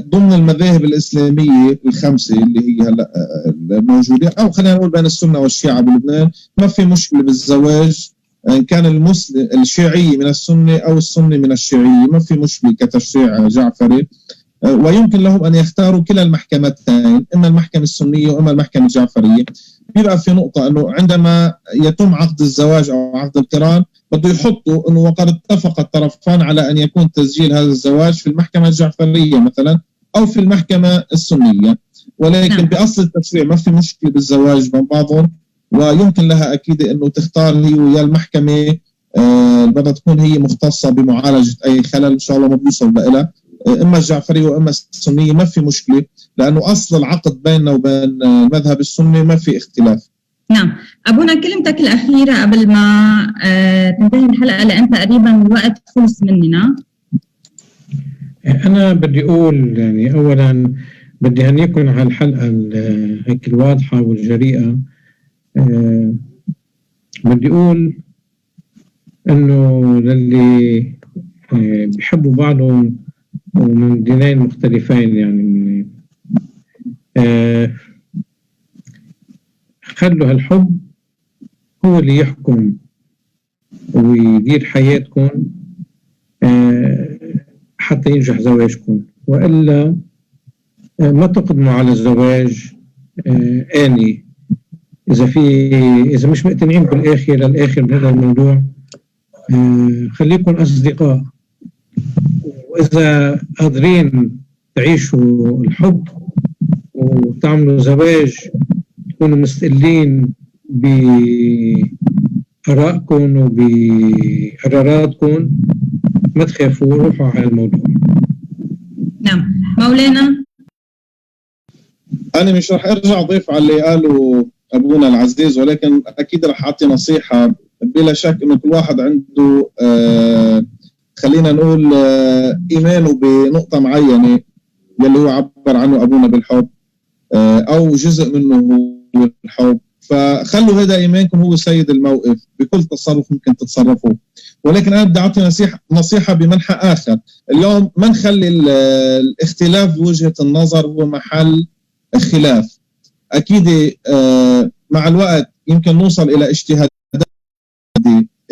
ضمن المذاهب الإسلامية الخمسة اللي هي هلا موجودة، أو خلينا نقول بين السنة والشيعة بلبنان، ما في مشكلة بالزواج إن كان الشيعي من السنة أو السني من الشيعية، ما في مشكلة كتشريع جعفري. ويمكن لهم أن يختاروا كلا المحكمتين، إما المحكمة السنية وإما المحكمة الجعفرية. بيبقى في نقطة أنه عندما يتم عقد الزواج أو عقد القران بده يحطوا أنه وقد اتفق الطرفان على أن يكون تسجيل هذا الزواج في المحكمة الجعفرية مثلا أو في المحكمة السنية، ولكن بأصل التشريع ما في مشكلة بالزواج بين بعضهم، ويمكن لها أكيد أنه تختار هي ويا المحكمة بدها تكون هي مختصة بمعالجة أي خلل إن شاء الله ما بيوصل لها، إما الجعفرية وإما السنية ما في مشكلة، لأنه أصل العقد بيننا وبين المذهب السني ما في اختلاف. نعم. أبونا كلمتك الأخيرة قبل ما تنتهي الحلقة لأن تقريبا الوقت خلص مننا. أنا بدي أقول يعني أولا بدي أهنيكم على الحلقة هيك الواضحة والجريئة. بدي أقول إنه للي بيحبوا بعضهم ومن دينين مختلفين يعني خلوا هالحب هو اللي يحكم ويدير حياتكم حتى ينجح زواجكم، وإلا ما تقدموا على الزواج آني. إذا مش مقتنعين للآخر بهذا الموضوع خليكم أصدقاء، وإذا قادرين تعيشوا الحب وتعملوا زواج تكونوا مستقلين بآرائكم وبقراراتكم ما تخافوا، روحوا على الموضوع. نعم. مولانا أنا مش رح أرجع أضيف على اللي قاله أبونا العزيز، ولكن أكيد رح أعطي نصيحة. بلا شك إنه كل واحد عنده خلينا نقول إيمانه بنقطة معينة يلي هو عبر عنه أبونا بالحب أو جزء منه هو الحب، فخلوا هذا إيمانكم هو سيد الموقف بكل تصرف ممكن تتصرفوا. ولكن أنا بدي أعطي نصيحة بمنحى آخر. اليوم ما نخلي الاختلاف بوجهة النظر هو محل خلاف. أكيد مع الوقت يمكن نوصل إلى اجتهاد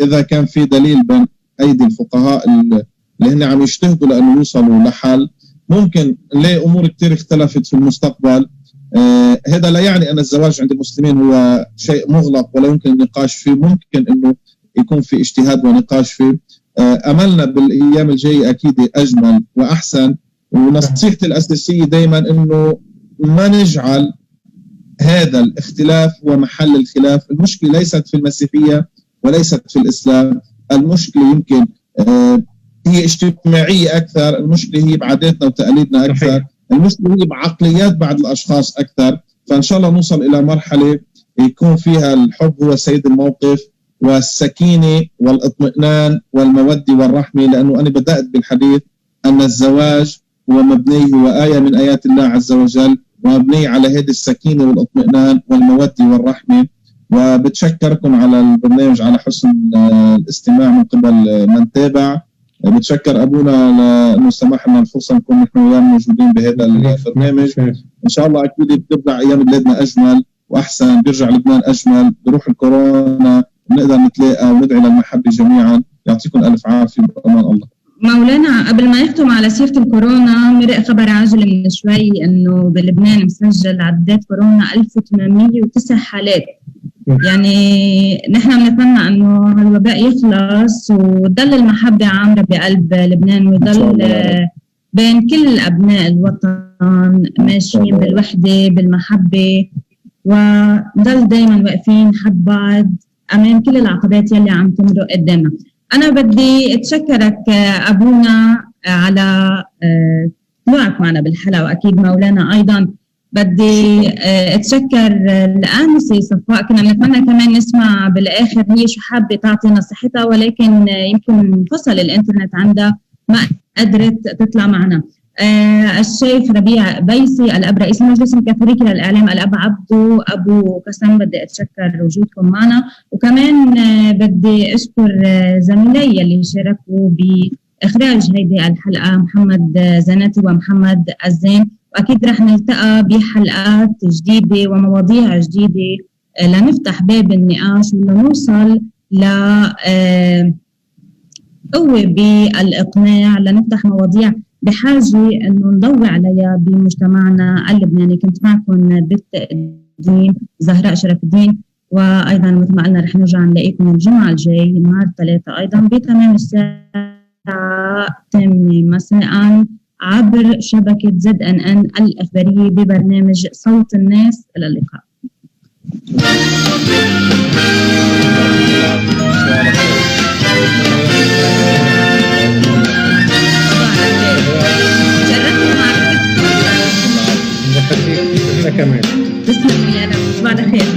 إذا كان في دليل بين أيدي الفقهاء اللي هن عم يجتهدوا لأنه يوصلوا لحل. ممكن نلاقي أمور كتير اختلفت في المستقبل. هذا لا يعني أن الزواج عند المسلمين هو شيء مغلق ولا يمكن النقاش فيه، ممكن أنه يكون في اجتهاد ونقاش فيه. أملنا بالأيام الجاية أكيد أجمل وأحسن، ونصيحتي الأساسية دايما أنه ما نجعل هذا الاختلاف هو محل الخلاف. المشكلة ليست في المسيحية وليست في الإسلام، المشكلة يمكن هي اجتماعية أكثر، المشكلة هي بعاداتنا وتقاليدنا أكثر، المشكلة هي بعقليات بعض الأشخاص أكثر. فإن شاء الله نوصل إلى مرحلة يكون فيها الحب هو سيد الموقف والسكينة والاطمئنان والمودة والرحمة، لأنه أنا بدأت بالحديث أن الزواج هو مبني، هو آية من آيات الله عز وجل، ومبني على هذه السكينة والاطمئنان والمودة والرحمة. وبتشكركم على البرنامج على حسن الاستماع من قبل من تابع. بتشكر أبونا لأنه سمح لنا الفرصة نكون نحن وياه موجودين بهذا البرنامج. إن شاء الله أكيد بترجع أيام بلادنا أجمل وأحسن، بيرجع لبنان أجمل، بروح الكورونا نقدر نتلاقى وندعي للمحبة جميعا. يعطيكم ألف عافية بأمان الله. مولانا قبل ما يختم على سيرة الكورونا، مرق خبر عاجل من شوي أنه بلبنان مسجل عداد كورونا 1809 حالات. يعني نحن بنتمنى أنه الوباء يخلص وتضل المحبة عامرة بقلب لبنان، ويضل بين كل أبناء الوطن ماشيين بالوحدة بالمحبة ونضل دايما واقفين حد بعض امام كل العقبات يلي عم تمرق قدامنا. انا بدي اتشكرك ابونا على طلوعك معنا بالحلقه، واكيد مولانا ايضا. بدي اتشكر الانسه صفاء، كنا بنتمنى كمان نسمع بالاخر هي شو حابه تعطي نصيحتها، ولكن يمكن انفصل الانترنت عندها ما قدرت تطلع معنا. الشيخ ربيع بيسي الاب رئيس المجلس الكاثوليكي للاعلام، الاب عبدو ابو قسم، بدي اتشكر وجودكم معنا، وكمان بدي اشكر زميلي اللي شاركوا باخراج هيدي الحلقه، محمد زناتي ومحمد الزين. واكيد رح نلتقى بحلقات جديده ومواضيع جديده لنفتح باب النقاش ولنوصل ل قوة بالاقناع، لنفتح مواضيع بحاجه انه نضوي عليها بمجتمعنا اللبناني. كنت معكم بالتقديم زهراء شرف الدين، وايضا مثل ما قلنا رح نرجع نلاقيكم الجمعه الجاي نهار 3 ايضا بتمام الساعه 8 مساء عبر شبكة ZNN الإخبارية ببرنامج صوت الناس. إلى اللقاء. شرفنا معك. كمان. تسلم يا رب. تصبح على خير.